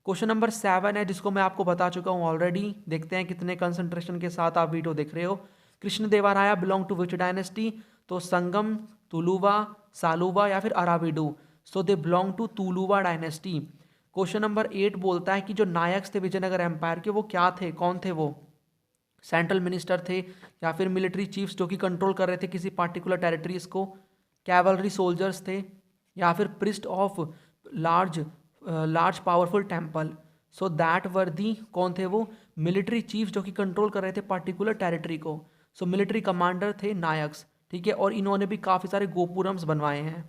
क्वेश्चन नंबर 7 है, जिसको मैं आपको बता चुका हूँ ऑलरेडी। देखते हैं कितने कंसंट्रेशन के साथ आप वीडियो देख रहे हो। Krishnadevaraya belong to which dynasty, तो संगम, तुलुवा, सालुवा, या फिर Aravidu. So they belong to Tuluva dynasty. Question number 8 बोलता है कि जो नायक्स थे विजयनगर एम्पायर के, वो क्या थे, कौन थे वो, सेंट्रल मिनिस्टर थे, या फिर मिलिट्री चीफ्स जो कि कंट्रोल कर रहे थे किसी पार्टिकुलर टेरिटरीज को, कैवलरी सोल्जर्स थे, या फिर priest of large powerful temple. So that were the, कौन थे वो, मिलिट्री चीफ जो कि कंट्रोल कर रहे थे पार्टिकुलर टेरिटरी को। सो मिलिट्री कमांडर थे नायक्स, ठीक है। और इन्होंने भी काफ़ी सारे गोपुरम्स बनवाए हैं,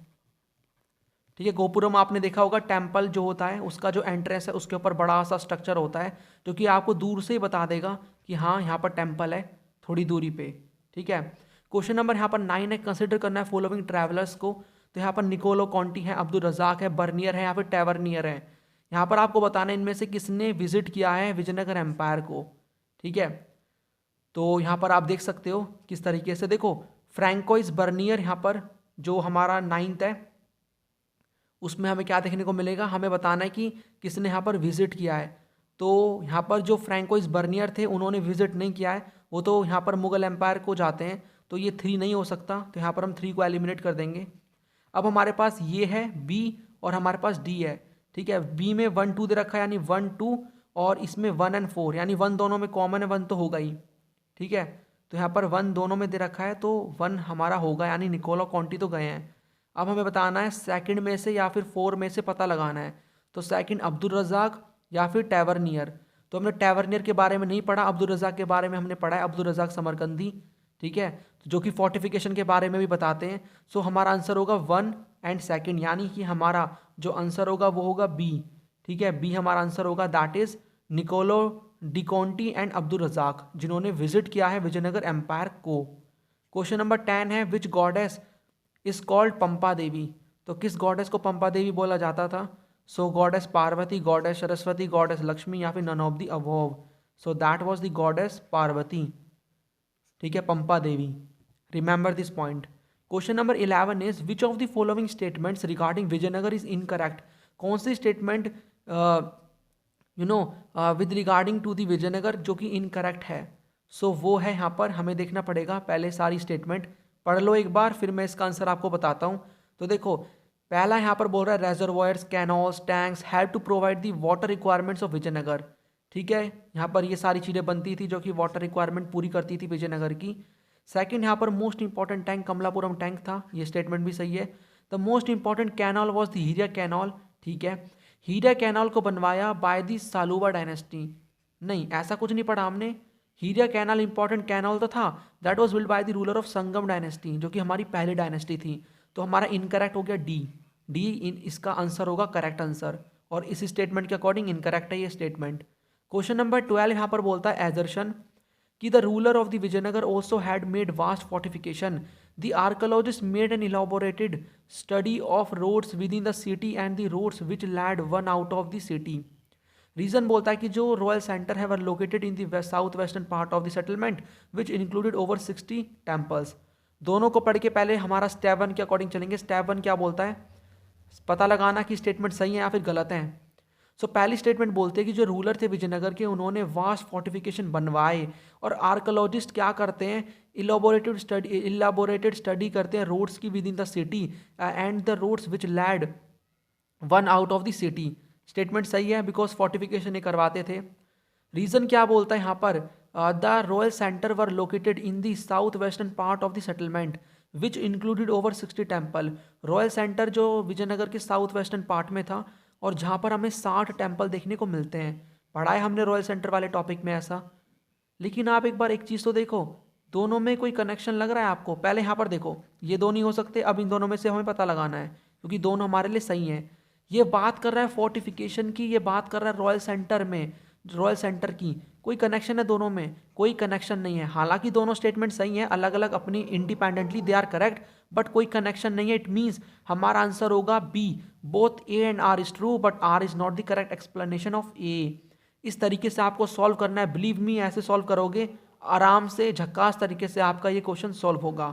ठीक है। गोपुरम आपने देखा होगा, टेम्पल जो होता है उसका जो एंट्रेंस है उसके ऊपर बड़ा सा स्ट्रक्चर होता है, जो कि आपको दूर से ही बता देगा कि हाँ यहाँ पर टेम्पल है, थोड़ी दूरी पे, ठीक है। क्वेश्चन नंबर यहाँ पर 9 है, कंसिडर करना है फॉलोइंग ट्रैवलर्स को। तो यहाँ पर निकोलो कॉन्टी है, अब्दुल रज़ाक है, बर्नियर है, या फिर टैवर्नियर है। यहाँ पर आपको बताना है इनमें से किसने विजिट किया है विजयनगर एम्पायर को, ठीक है। तो यहाँ पर आप देख सकते हो किस तरीके से, देखो फ्रैंकोइस बर्नियर यहाँ पर जो हमारा 9th है, उसमें हमें क्या देखने को मिलेगा, हमें बताना है कि किसने यहाँ पर विजिट किया है। तो यहाँ पर जो फ्रैंकोइस बर्नियर थे उन्होंने विजिट नहीं किया है, वो तो यहाँ पर मुगल एम्पायर को जाते हैं, तो ये 3 नहीं हो सकता, तो यहाँ पर हम 3 को एलिमिनेट कर देंगे। अब हमारे पास ये है बी और हमारे पास डी है, ठीक है। बी में 1 2 दे रखा है, यानी 1 2, और इसमें 1 और 4, यानी 1 दोनों में कॉमन है, 1 तो होगा ही, ठीक है। तो यहाँ पर 1 दोनों में दे रखा है, तो 1 हमारा होगा, यानी निकोला कॉन्टी तो गए हैं। अब हमें बताना है सेकंड में से या फिर 4 में से पता लगाना है। तो सेकंड अब्दुल रज़ाक या फिर टैवर्नियर। तो हमने टैवर्नियर के बारे में नहीं पढ़ा, अब्दुल रज़ाक के बारे में हमने पढ़ा है, अब्दुल रज़ाक समरकंदी, ठीक है, जो कि फोर्टिफिकेशन के बारे में भी बताते हैं। सो हमारा आंसर होगा 1 एंड सेकंड, यानी कि हमारा जो आंसर होगा वो होगा बी, ठीक है। बी हमारा आंसर होगा, that is Nicolo de Conti and Abdul Razzaq, जिन्होंने विजिट किया है विजयनगर एम्पायर को। क्वेश्चन नंबर 10 है, which goddess is called Pampa Devi. तो किस गॉडेस को पंपा देवी बोला जाता था। So goddess Parvati, goddess Saraswati, goddess Lakshmi, या फिर none of the above. So that was the goddess Parvati, ठीक है, Pampa Devi. Remember this point. Question number 11 is which of the following statements regarding Vijayanagara is incorrect. कौन सी statement with regarding to the Vijayanagara जो कि incorrect है। सो वो है, यहाँ पर हमें देखना पड़ेगा पहले सारी स्टेटमेंट पढ़ लो एक बार, फिर मैं इसका आंसर आपको बताता हूँ। तो देखो पहला यहाँ पर बोल रहा है reservoirs, canals, tanks have to provide the water requirements of Vijayanagara, ठीक है। यहाँ पर ये सारी चीज़ें बनती थी जो कि वाटर रिक्वायरमेंट पूरी करती थी विजयनगर की। सेकंड यहाँ पर most important tank Kamalapuram tank था, ये स्टेटमेंट भी सही है। The most important canal was the Hiriya canal, ठीक है। हीरिया कैनॉल को बनवाया बाय द सालुवा डायनेस्टी, नहीं ऐसा कुछ नहीं पढ़ा हमने। हीरिया कैनाल इंपॉर्टेंट कैनाल तो था, that was build by the ruler of Sangam dynasty, जो कि हमारी पहली डायनेस्टी थी। तो हमारा इनकरेक्ट हो गया डी, इसका आंसर होगा करेक्ट आंसर, और इस स्टेटमेंट के अकॉर्डिंग इनकरेक्ट है ये स्टेटमेंट। क्वेश्चन नंबर 12 यहाँ पर बोलता है एजर्शन कि the ruler of the Vijayanagara also had made vast fortification. The archaeologist made an elaborated study of roads within the city and the roads which led one out of the city. Reason बोलता है कि जो royal centre है were located in the south western part of the settlement which included over 60 temples. दोनों को पढ़ के पहले हमारा स्टेप 1 के अकॉर्डिंग चलेंगे। स्टेप 1 क्या बोलता है, पता लगाना कि स्टेटमेंट सही है या फिर गलत है। सो पहली स्टेटमेंट बोलते हैं कि जो रूलर थे विजयनगर के, उन्होंने वास्ट फोर्टिफिकेशन बनवाए। और आर्कोलॉजिस्ट क्या करते हैं, इलाबोरेटेड स्टडी करते हैं रोड्स की within the city and the roads which led one out of the city. Statement सही है बिकॉज फोर्टिफिकेशन ये करवाते थे। रीजन क्या बोलता है यहाँ पर, the royal centre were located in the south western part of the settlement which included over 60 temple. Royal centre जो विजयनगर के साउथ वेस्टर्न पार्ट में था और जहाँ पर हमें 60 टेम्पल देखने को मिलते हैं। पढ़ा है हमने रॉयल सेंटर वाले टॉपिक में ऐसा। लेकिन आप एक बार एक चीज़ तो देखो, दोनों में कोई कनेक्शन लग रहा है आपको? पहले यहाँ पर देखो, ये दो नहीं हो सकते, अब इन दोनों में से हमें पता लगाना है क्योंकि दोनों हमारे लिए सही हैं। ये बात कर रहा है फोर्टिफिकेशन की, ये बात कर रहा है रॉयल सेंटर में, रॉयल सेंटर की। कोई कनेक्शन है दोनों में? कोई कनेक्शन नहीं है। हालांकि दोनों स्टेटमेंट सही हैं, अलग अलग अपनी independently they are correct, but कोई कनेक्शन नहीं है। इट मीन्स हमारा आंसर होगा B, both A and R is true but R is not the correct explanation of A. इस तरीके से आपको सॉल्व करना है, बिलीव मी, ऐसे सॉल्व करोगे आराम से, झक्कास तरीके से आपका ये क्वेश्चन सॉल्व होगा।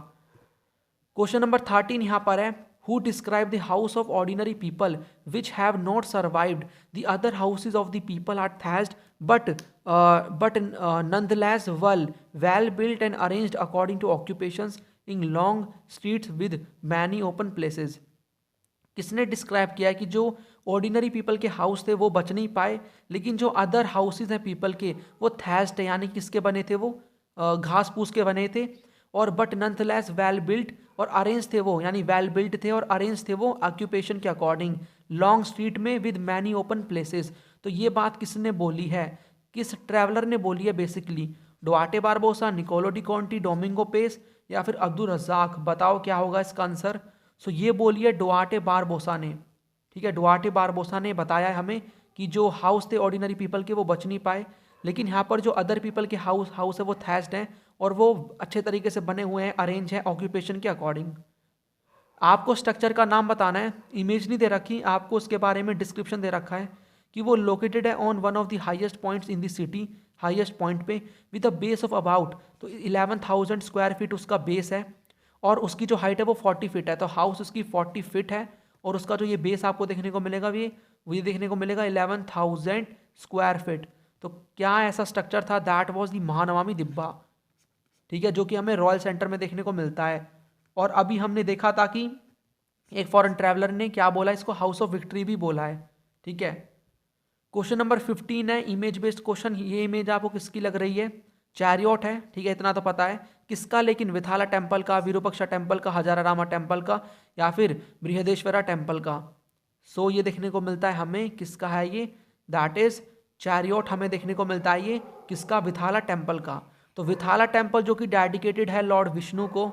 क्वेश्चन नंबर 13 यहाँ पर है, who describe the house of ordinary people which have not survived the other houses of the people are thatched but nonetheless well built and arranged according to occupations in long streets with many open places। किसने describe किया है कि जो ordinary people के house थे वो बच नहीं पाए, लेकिन जो अदर हाउसेज हैं पीपल के वो थैस्ड है, यानी किसके बने थे, वो घास फूस के बने थे। और बट नॉनथलेस वेल बिल्ट और अरेंज थे वो, यानी वेल बिल्ट थे और अरेंज थे वो ऑक्यूपेशन के अकॉर्डिंग, लॉन्ग स्ट्रीट में विद मैनी ओपन प्लेसेस। तो ये बात किसने बोली है, किस ट्रैवलर ने बोली है basically? Duarte Barbosa, Niccolo de Conti, Domingo Paes या फिर अब्दुल रज़ाक? बताओ क्या होगा इसका आंसर। सो ये बोली है डुआर्टे बारबोसा ने। ठीक है, डुआर्टे बारबोसा ने बताया है हमें कि जो हाउस थे ऑर्डिनरी पीपल के वो बच नहीं पाए, लेकिन यहाँ पर जो अदर पीपल के हाउस है वो थैस्ड हैं और वो अच्छे तरीके से बने हुए हैं, अरेंज है ऑक्यूपेशन के अकॉर्डिंग। आपको स्ट्रक्चर का नाम बताना है, इमेज नहीं दे रखी आपको, उसके बारे में डिस्क्रिप्शन दे रखा है कि वो लोकेटेड है on one of the highest points in the city, highest point पे with a base of about, तो 11,000 स्क्वायर फीट उसका बेस है और उसकी जो हाइट है वो 40 फीट है। तो हाउस उसकी 40 फीट है और उसका जो ये बेस आपको देखने को मिलेगा ये देखने को मिलेगा 11,000 स्क्वायर फीट। तो क्या ऐसा स्ट्रक्चर था, दैट वॉज दी महानवामी दिब्बा। ठीक है, जो कि हमें रॉयल सेंटर में देखने को मिलता है। और अभी हमने देखा था कि एक फॉरेन ट्रैवलर ने क्या बोला, इसको हाउस ऑफ विक्ट्री भी बोला है। ठीक है, क्वेश्चन नंबर 15 है इमेज बेस्ड क्वेश्चन। ये इमेज आपको किसकी लग रही है? चैरियट है। ठीक है, इतना तो पता है किसका, लेकिन विथाला टेम्पल का, विरूपाक्षा टेम्पल का, हजारारामा टेम्पल का या फिर बृहदेश्वरा टेम्पल का। सो ये देखने को मिलता है हमें किसका है ये, दैट इज चैरियट हमें देखने को मिलता है ये किसका, विथाला टेम्पल का। तो विथाला टेम्पल जो कि डेडिकेटेड है लॉर्ड विष्णु को,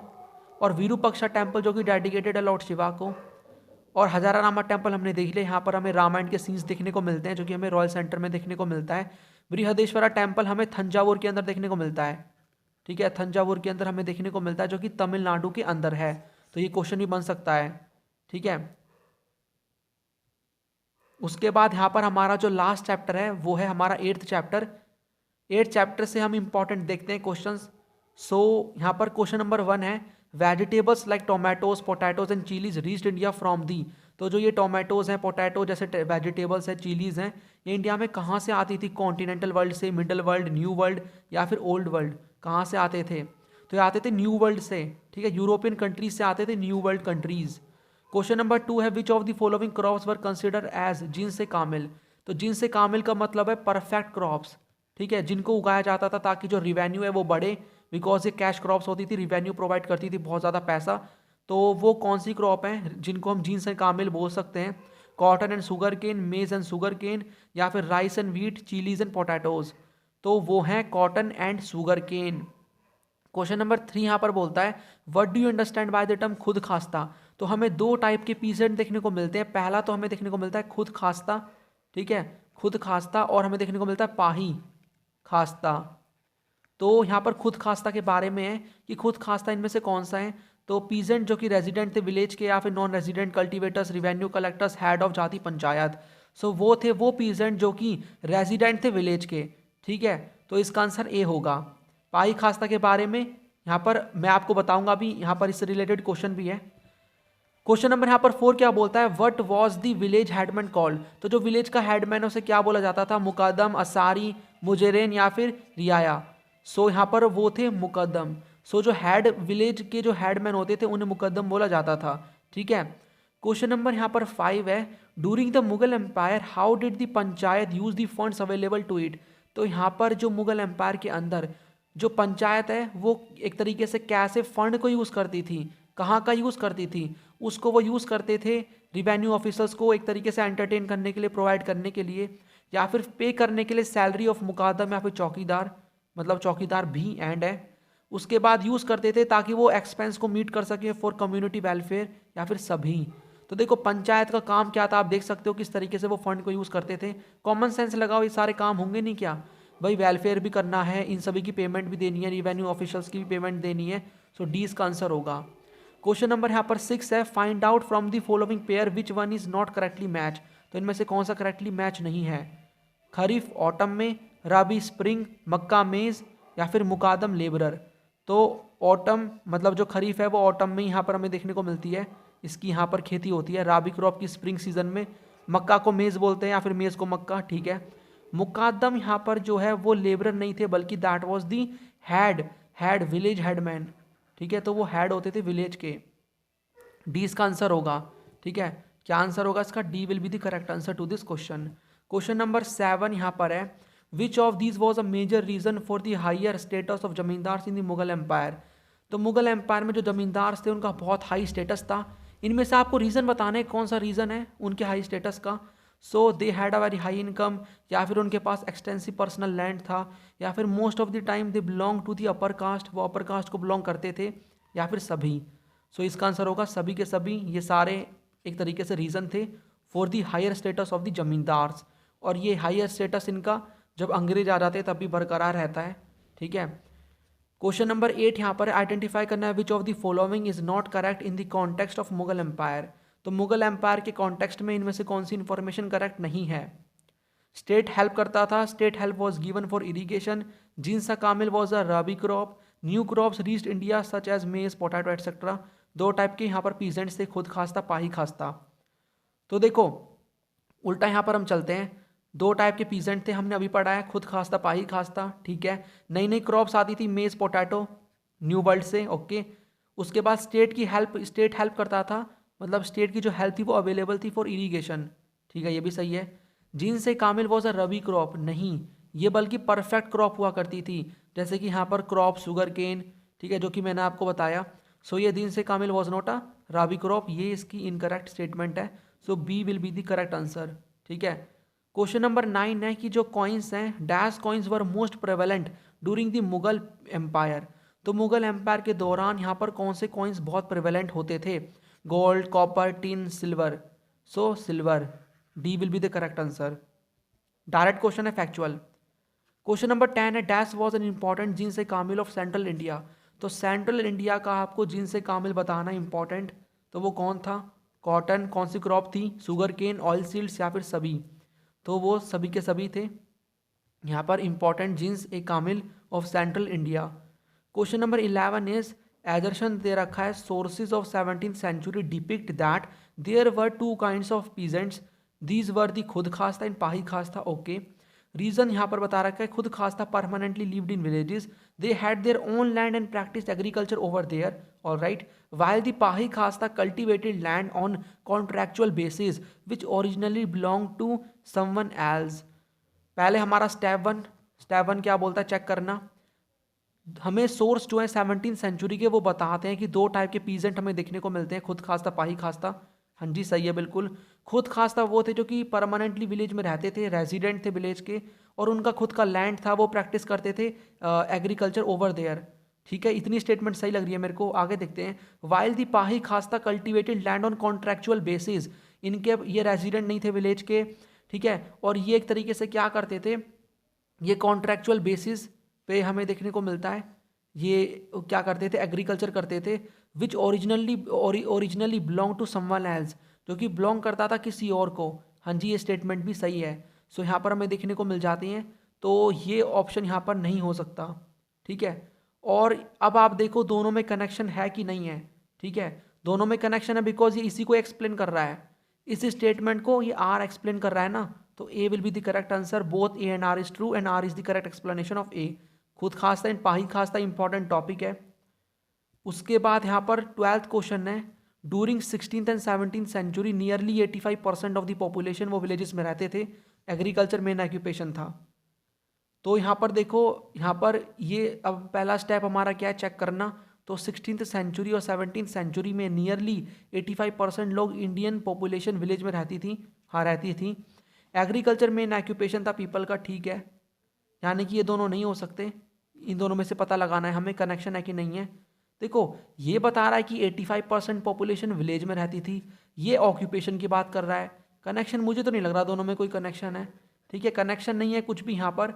और विरूपाक्षा टेम्पल जो कि डेडिकेटेड है लॉर्ड शिवा को, और हजारारामा टेम्पल हमने देख लिया। यहाँ पर हमें रामायण के सीन्स देखने को मिलते हैं जो कि हमें रॉयल सेंटर में देखने को मिलता है। बृहदेश्वरा टेम्पल हमें थंजावुर के अंदर देखने को मिलता है। ठीक है, थंजावुर के अंदर हमें देखने को मिलता है जो कि तमिलनाडु के अंदर है। तो ये क्वेश्चन भी बन सकता है। ठीक है, उसके बाद यहाँ पर हमारा जो लास्ट चैप्टर है वो है हमारा 8th चैप्टर। 8th चैप्टर से हम इंपॉर्टेंट देखते हैं क्वेश्चंस। सो यहाँ पर क्वेश्चन नंबर 1 है, vegetables like tomatoes, potatoes and chillies reached India from the. तो जो ये टोमेटोज हैं, पोटैटो जैसे वेजिटेबल्स हैं, चिलीज हैं, ये इंडिया में कहाँ से आती थी? कॉन्टिनेंटल वर्ल्ड से, मिडल वर्ल्ड, न्यू वर्ल्ड या फिर ओल्ड वर्ल्ड? कहाँ से आते थे? तो ये आते थे न्यू वर्ल्ड से। ठीक है, यूरोपियन कंट्रीज से आते थे, new world countries. Question number 2 है, which of the following crops were consider as जिनसे कामिल। तो जिनसे कामिल का मतलब है परफेक्ट क्रॉप्स। ठीक है, जिनको उगाया जाता था ताकि जो रिवेन्यू है वो बढ़े, बिकॉज ये कैश क्रॉप्स होती थी, रिवेन्यू प्रोवाइड करती थी बहुत ज़्यादा पैसा। तो वो कौन सी क्रॉप है जिनको हम जिनसे कामिल बोल सकते हैं? कॉटन एंड शुगर केन, मेज एंड शुगर केन या फिर rice and wheat, chillies and potatoes. तो वो हैं cotton and sugar cane. Question number 3 यहाँ पर बोलता है, what do you understand by the term खुद खास्ता। तो हमें 2 टाइप के पीसेंट देखने को मिलते हैं। पहला तो हमें देखने को मिलता है खुद खास्ता। ठीक है, खुद खास्ता, और हमें देखने को मिलता है पाही खास्ता। तो यहाँ पर खुद खास्ता के बारे में है कि खुद खास्ता इनमें से कौन सा है? तो पीजेंट जो कि रेजिडेंट थे विलेज के या फिर non resident cultivators, revenue collectors, head of जाति पंचायत। सो वो थे वो पीजेंट जो कि रेजिडेंट थे विलेज के, ठीक है। तो इसका आंसर ए होगा। पाही खास्ता के बारे में यहाँ पर मैं आपको बताऊंगा अभी, यहाँ पर इससे रिलेटेड क्वेश्चन भी है। क्वेश्चन नंबर यहाँ पर 4 क्या बोलता है, what was the village headman called. तो जो विलेज का हेडमैन है उसे क्या बोला जाता था, मुकद्दम, असारी, मुजरेन या फिर रियाया। सो यहाँ पर वो थे मुकद्दम। सो जो हेड विलेज के जो हेडमैन होते थे उन्हें मुकद्दम बोला जाता था, ठीक है। क्वेश्चन नंबर यहाँ पर 5 है, during the Mughal empire how did the panchayat use the funds available to it. तो यहाँ पर जो मुगल एम्पायर के अंदर जो पंचायत है वो एक तरीके से कैसे फंड को यूज़ करती थी, कहाँ का यूज़ करती थी, उसको वो यूज़ करते थे रिवेन्यू ऑफिसर्स को एक तरीके से एंटरटेन करने के लिए, प्रोवाइड करने के लिए, या फिर पे करने के लिए सैलरी ऑफ मुकादम या फिर चौकीदार, मतलब चौकीदार भी एंड है। उसके बाद यूज़ करते थे ताकि वो एक्सपेंस को मीट कर सके फॉर कम्युनिटी वेलफेयर या फिर सभी। तो देखो पंचायत का काम क्या था, आप देख सकते हो किस तरीके से वो फंड को यूज़ करते थे। कॉमन सेंस लगाओ, ये सारे काम होंगे नहीं क्या भाई, वेलफेयर भी करना है, इन सभी की पेमेंट भी देनी है, रिवेन्यू ऑफिसर्स की भी पेमेंट देनी है। सो डी इसका आंसर होगा। क्वेश्चन नंबर यहाँ पर 6 है, find out from the following pair which one is not correctly match. तो इनमें से कौन सा करेक्टली मैच नहीं है, खरीफ ऑटम में, राबी स्प्रिंग, मक्का मेज या फिर मुकादम लेबरर। तो ऑटम मतलब जो खरीफ है वो ऑटम में यहाँ पर हमें देखने को मिलती है, इसकी यहाँ पर खेती होती है। राबी क्रॉप की स्प्रिंग सीजन में, मक्का को मेज़ बोलते हैं या फिर मेज़ को मक्का, ठीक है। मुकादम यहाँ पर जो है वो लेबरर नहीं थे बल्कि that was the head village headman, ठीक है। तो वो हेड होते थे विलेज के। डी इसका आंसर होगा, ठीक है। क्या आंसर होगा इसका, D will be the correct answer to this question. Question number 7 यहाँ पर है, which of these was a major reason for the higher status of zamindar in the Mughal empire. तो मुगल एम्पायर में जो जमींदार थे उनका बहुत हाई स्टेटस था। इनमें से आपको रीज़न बताना है कौन सा रीज़न है उनके हाई स्टेटस का। So they had a very high income, या फिर उनके पास एक्सटेंसिव पर्सनल लैंड था, या फिर most of the time they belong to the upper caste, वो अपर कास्ट को बिलोंग करते थे, या फिर सभी। सो इसका आंसर होगा सभी के सभी। ये सारे एक तरीके से रीज़न थे for the higher status of the zamindars. और ये हायर स्टेटस इनका जब अंग्रेज आ जाते हैं तब भी बरकरार रहता है, ठीक है। क्वेश्चन नंबर 8 यहाँ पर आइडेंटिफाई करना है, which of the following is not correct in the context of Mughal empire. तो मुगल एम्पायर के कॉन्टेक्स्ट में इनमें से कौन सी इंफॉर्मेशन करेक्ट नहीं है। स्टेट हेल्प करता था, state help was given for irrigation, जिनसा कामिल was a rabi crop, new crops reached India such as maize, potato etcetera. दो टाइप के यहाँ पर पीजेंट्स थे, खुद खास्ता, पाही खास्ता। तो देखो उल्टा यहाँ पर हम चलते हैं, दो टाइप के पीजेंट थे, हमने अभी पढ़ा है, खुद खास्ता, पाही खास्ता, ठीक है। नई नई क्रॉप्स आती थी, मेज, पोटैटो, न्यू वर्ल्ड से, ओके। उसके बाद स्टेट हेल्प करता था, मतलब स्टेट की जो हेल्प थी वो अवेलेबल थी फॉर इरीगेशन, ठीक है, ये भी सही है। जिनसे कामिल वॉज अ रबी क्रॉप, नहीं, ये बल्कि परफेक्ट क्रॉप हुआ करती थी, जैसे कि यहाँ पर क्रॉप शुगर केन, ठीक है, जो कि मैंने आपको बताया। सो ये दिन से कामिल was not a rabi crop, ये इसकी इनकरेक्ट स्टेटमेंट है। So B will be the correct answer, ठीक है। क्वेश्चन नंबर 9 है कि जो कॉइन्स हैं, dash coins were most prevalent during the Mughal empire. तो मुगल एम्पायर के दौरान यहाँ पर कौन से कॉइन्स बहुत प्रेवलेंट होते थे, gold, copper, tin, silver. So silver, D will be the correct answer. Direct question है, फैक्चुअल। क्वेश्चन नंबर 10 है, dash was an important gene से कामिल ऑफ सेंट्रल इंडिया। तो सेंट्रल इंडिया का आपको जीन से कामिल बताना इंपॉर्टेंट, तो वो कौन था, कॉटन, कौन सी क्रॉप थी, शुगर केन, ऑयल सीड्स या फिर सभी। तो वो सभी के सभी थे यहाँ पर इंपॉर्टेंट जीन्स ए कामिल of central India. Question number 11 is, assertion दे रखा है, sources of 17th century depict that there were two kinds of peasants, these were the खुद खास्ता एंड पाही खास्ता, ओके। रीजन यहाँ पर बता रखा है, खुद खास्ता permanently lived in villages, they had their own land and practice agriculture over there, alright, while the Pahi Khasta cultivated land on contractual basis which originally belonged to someone else। पहले हमारा step one क्या बोलता है, check करना। हमें source जो है 17th century के, वो बताते हैं कि दो टाइप के पीजेंट हमें देखने को मिलते हैं, खुद खास्ता, पाही खास्ता। हाँ जी सही है बिल्कुल। खुद खास्ता वो थे जो कि परमानेंटली विलेज में रहते थे, रेजिडेंट थे विलेज के, और उनका खुद का लैंड था, वो प्रैक्टिस करते थे एग्रीकल्चर ओवर देयर, ठीक है। इतनी स्टेटमेंट सही लग रही है मेरे को, आगे देखते हैं। वाइल दी पाही खास्ता cultivated land on contractual basis, इनके ये रेजिडेंट नहीं थे विलेज के, ठीक है। और ये एक तरीके से क्या करते थे, ये कॉन्ट्रैक्चुअल बेसिस पे हमें देखने को मिलता है, ये क्या करते थे, एग्रीकल्चर करते थे, which originally belong to someone else, जो कि बिलोंग करता था किसी और को, हाँ जी, ये स्टेटमेंट भी सही है। सो यहाँ पर हमें देखने को मिल जाते हैं, तो ये ऑप्शन यहाँ पर नहीं हो सकता। ठीक है, और अब आप देखो दोनों में कनेक्शन है कि नहीं है। ठीक है, दोनों में कनेक्शन है बिकॉज ये इसी को एक्सप्लेन कर रहा है, इस स्टेटमेंट को ये आर एक्सप्लेन कर रहा है ना, तो A will be the correct answer. Both A and R is true and R is the correct explanation of A. खुद खास्ता एंड पाही खास्ता इंपॉर्टेंट टॉपिक है। उसके बाद यहाँ पर 12th क्वेश्चन है, during 16th and 17th century nearly 85% of the population वो विलेजेस में रहते थे, एग्रीकल्चर मेन ऑक्यूपेशन था। तो यहाँ पर देखो, यहाँ पर ये अब पहला स्टेप हमारा क्या है, चेक करना। तो 16th सेंचुरी और 17th सेंचुरी में नियरली 85% लोग इंडियन पॉपुलेशन विलेज में रहती थी, हाँ रहती थी। एग्रीकल्चर मेन ऑक्यूपेशन था पीपल का, ठीक है, यानी कि ये दोनों नहीं हो सकते। इन दोनों में से पता लगाना है हमें कनेक्शन है कि नहीं है। देखो ये बता रहा है कि 85% पॉपुलेशन विलेज में रहती थी, ये ऑक्यूपेशन की बात कर रहा है। कनेक्शन मुझे तो नहीं लग रहा दोनों में कोई कनेक्शन है। ठीक है, कनेक्शन नहीं है कुछ भी यहाँ पर।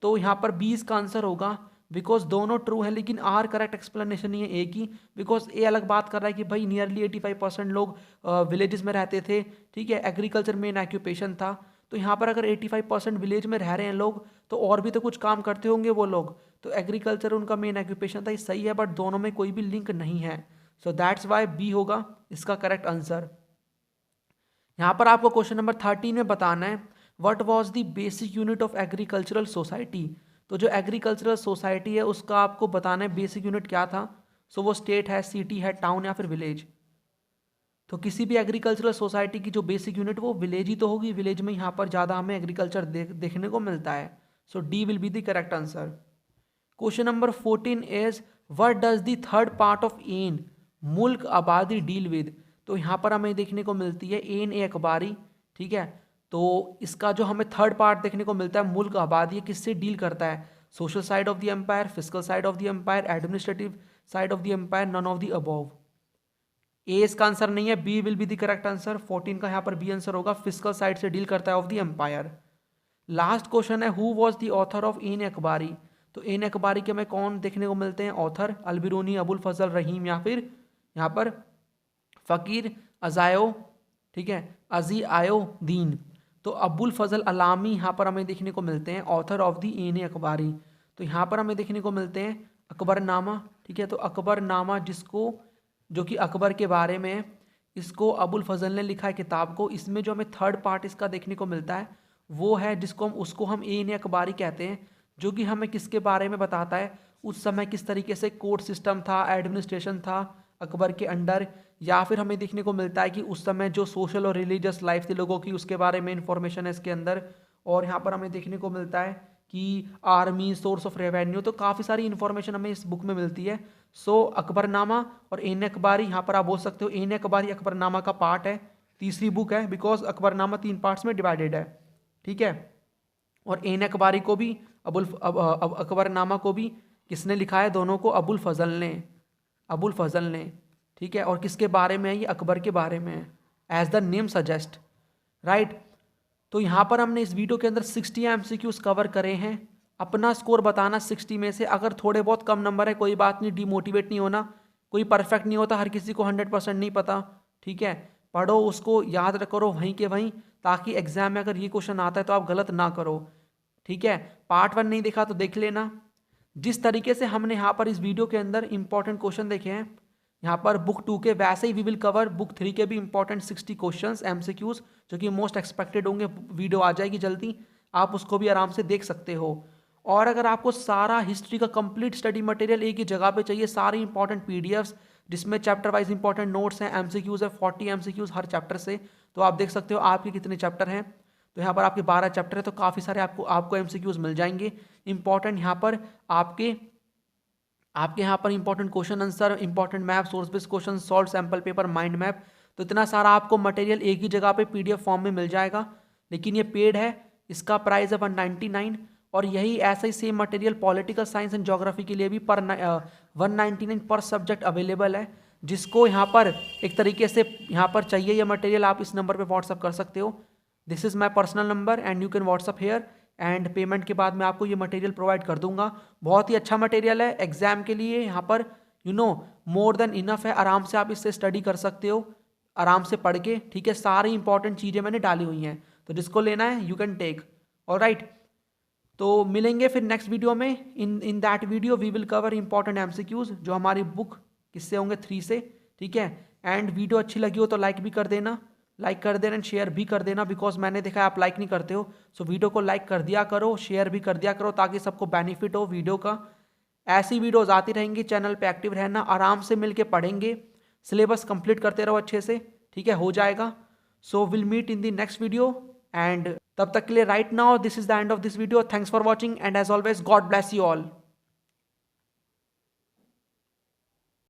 तो यहाँ पर 20 का आंसर होगा बिकॉज दोनों ट्रू है, लेकिन आर करेक्ट एक्सप्लेनेशन नहीं है ए की, बिकॉज ए अलग बात कर रहा है कि भाई नियरली 85% लोग विलेजेस में रहते थे। ठीक है, एग्रीकल्चर मेन ऑक्यूपेशन था। तो यहाँ पर अगर 85% विलेज में रह रहे हैं लोग, तो और भी तो कुछ काम करते होंगे वो लोग, तो एग्रीकल्चर उनका मेन ऑक्यूपेशन था, ये सही है, बट दोनों में कोई भी लिंक नहीं है। सो दैट्स वाई बी होगा इसका करेक्ट आंसर। यहाँ पर आपको क्वेश्चन नंबर 13 में बताना है, what was the basic unit of agricultural society. तो जो एग्रीकल्चरल सोसाइटी है उसका आपको बताना है बेसिक यूनिट क्या था। सो वो स्टेट है, सिटी है, टाउन या फिर विलेज। तो किसी भी एग्रीकल्चरल सोसाइटी की जो बेसिक यूनिट वो विलेज ही तो होगी, विलेज में यहाँ पर ज़्यादा हमें एग्रीकल्चर देखने को मिलता है। So D will be the correct answer. Question number 14 is what does the third part of an मुल्क आबादी डील विद। तो यहाँ पर हमें देखने को मिलती है एन ए अखबारी। ठीक है, तो इसका जो हमें थर्ड पार्ट देखने को मिलता है मुल्क आबादी, किससे डील करता है, social side of the empire, physical side of the empire, administrative side of the empire, none of the above. A इसका आंसर नहीं है, B will be the correct answer. 14 का यहाँ पर बी आंसर होगा, फिजिकल साइड से deal करता है of the empire. Last question है who was the author of an अखबारी। तो एन अखबारी के में कौन देखने को मिलते हैं ऑथर, अलबिरूनी, अबुल फजल रहीम या फिर यहाँ पर फ़कीर अजायो, ठीक है, अजी आयो दीन। तो अबुल फजल अलामी यहाँ पर हमें देखने को मिलते हैं ऑथर ऑफ द एन अखबारी। तो यहाँ पर हमें देखने को मिलते हैं अकबरनामा। ठीक है, तो अकबरनामा जिसको जो कि अकबर के बारे में, इसको अबुल फजल ने लिखा है किताब को। इसमें जो हमें थर्ड पार्ट इसका देखने को मिलता है वो है जिसको हम उसको हम एन अखबारी कहते हैं, जो कि हमें किसके बारे में बताता है, उस समय किस तरीके से कोर्ट सिस्टम था, एडमिनिस्ट्रेशन था अकबर के अंडर, या फिर हमें देखने को मिलता है कि उस समय जो सोशल और रिलीजियस लाइफ थी लोगों की उसके बारे में इंफॉर्मेशन है इसके अंदर। और यहाँ पर हमें देखने को मिलता है कि आर्मी, सोर्स ऑफ रेवेन्यू, तो काफ़ी सारी इंफॉर्मेशन हमें इस बुक में मिलती है। सो अकबरनामा और एन अखबारी, यहाँ पर आप बोल सकते हो एन अखबारी अकबरनामा का पार्ट है, तीसरी बुक है, बिकॉज अकबरनामा 3 पार्ट्स में डिवाइडेड है। ठीक है, और एन अखबारी को भी अकबरनामा को भी किसने लिखा है, दोनों को अबुल फजल ने। ठीक है, और किसके बारे में है, ये अकबर के बारे में है, as the name suggest, right. तो यहाँ पर हमने इस वीडियो के अंदर 60 MCQs कवर करे हैं। अपना स्कोर बताना 60 में से, अगर थोड़े बहुत कम नंबर है कोई बात नहीं, डिमोटिवेट नहीं होना, कोई परफेक्ट नहीं होता, हर किसी को 100% नहीं पता। ठीक है, पढ़ो, उसको याद करो वहीं के वहीं, ताकि एग्जाम में अगर ये क्वेश्चन आता है तो आप गलत ना करो। ठीक है, पार्ट 1 नहीं देखा तो देख लेना। जिस तरीके से हमने यहाँ पर इस वीडियो के अंदर इंपॉर्टेंट क्वेश्चन देखे हैं यहाँ पर बुक 2 के, वैसे ही वी विल कवर बुक 3 के भी इंपॉर्टेंट 60 क्वेश्चंस MCQs, जो कि मोस्ट एक्सपेक्टेड होंगे। वीडियो आ जाएगी जल्दी, आप उसको भी आराम से देख सकते हो। और अगर आपको सारा हिस्ट्री का कंप्लीट स्टडी मटेरियल एक ही जगह पे चाहिए, सारी इंपॉर्टेंट PDFs जिसमें चैप्टर वाइज इंपॉर्टेंट नोट्स हैं, MCQs है 40 MCQs हर चैप्टर से, तो आप देख सकते हो आपके कितने चैप्टर हैं। तो यहाँ पर आपके 12 चैप्टर है, तो काफ़ी सारे आपको MCQs मिल जाएंगे इंपॉर्टेंट। यहाँ पर आपके यहाँ पर important question answer, important map, source based question, solve sample paper, mind map, तो इतना सारा आपको मटेरियल एक ही जगह पे PDF फॉर्म में मिल जाएगा। लेकिन ये पेड है, इसका प्राइस है 199, और यही ऐसा ही same material political science and geography के लिए भी 199 पर सब्जेक्ट अवेलेबल है। जिसको यहाँ पर एक तरीके से यहाँ पर चाहिए ये मटेरियल, आप इस नंबर पर व्हाट्सअप कर सकते हो। This is my personal number and you can WhatsApp here, and payment के बाद मैं आपको ये मटेरियल प्रोवाइड कर दूंगा। बहुत ही अच्छा मटेरियल है एग्जाम के लिए, यहाँ पर मोर देन इनफ है, आराम से आप इससे स्टडी कर सकते हो। आराम से पढ़ के, ठीक है। सारी इंपॉर्टेंट चीज़ें मैंने डाली हुई हैं, तो जिसको लेना है यू कैन टेक। ऑलराइट, तो मिलेंगे फिर नेक्स्ट वीडियो में। In that video we will cover important MCQs जो हमारी बुक किससे होंगे, 3 से, ठीक है। एंड वीडियो अच्छी लगी हो तो लाइक भी कर देना, एंड शेयर भी कर देना, बिकॉज मैंने देखा है आप लाइक नहीं करते हो। सो वीडियो को लाइक कर दिया करो, शेयर भी कर दिया करो, ताकि सबको बेनिफिट हो वीडियो का। ऐसी वीडियोज आती रहेंगी, चैनल पे एक्टिव रहना, आराम से मिलके पढ़ेंगे, सिलेबस कंप्लीट करते रहो अच्छे से, ठीक है, हो जाएगा। So will meet in the next video, and तब तक के लिए right now this is the end of this video. Thanks for watching, and as always God bless you all.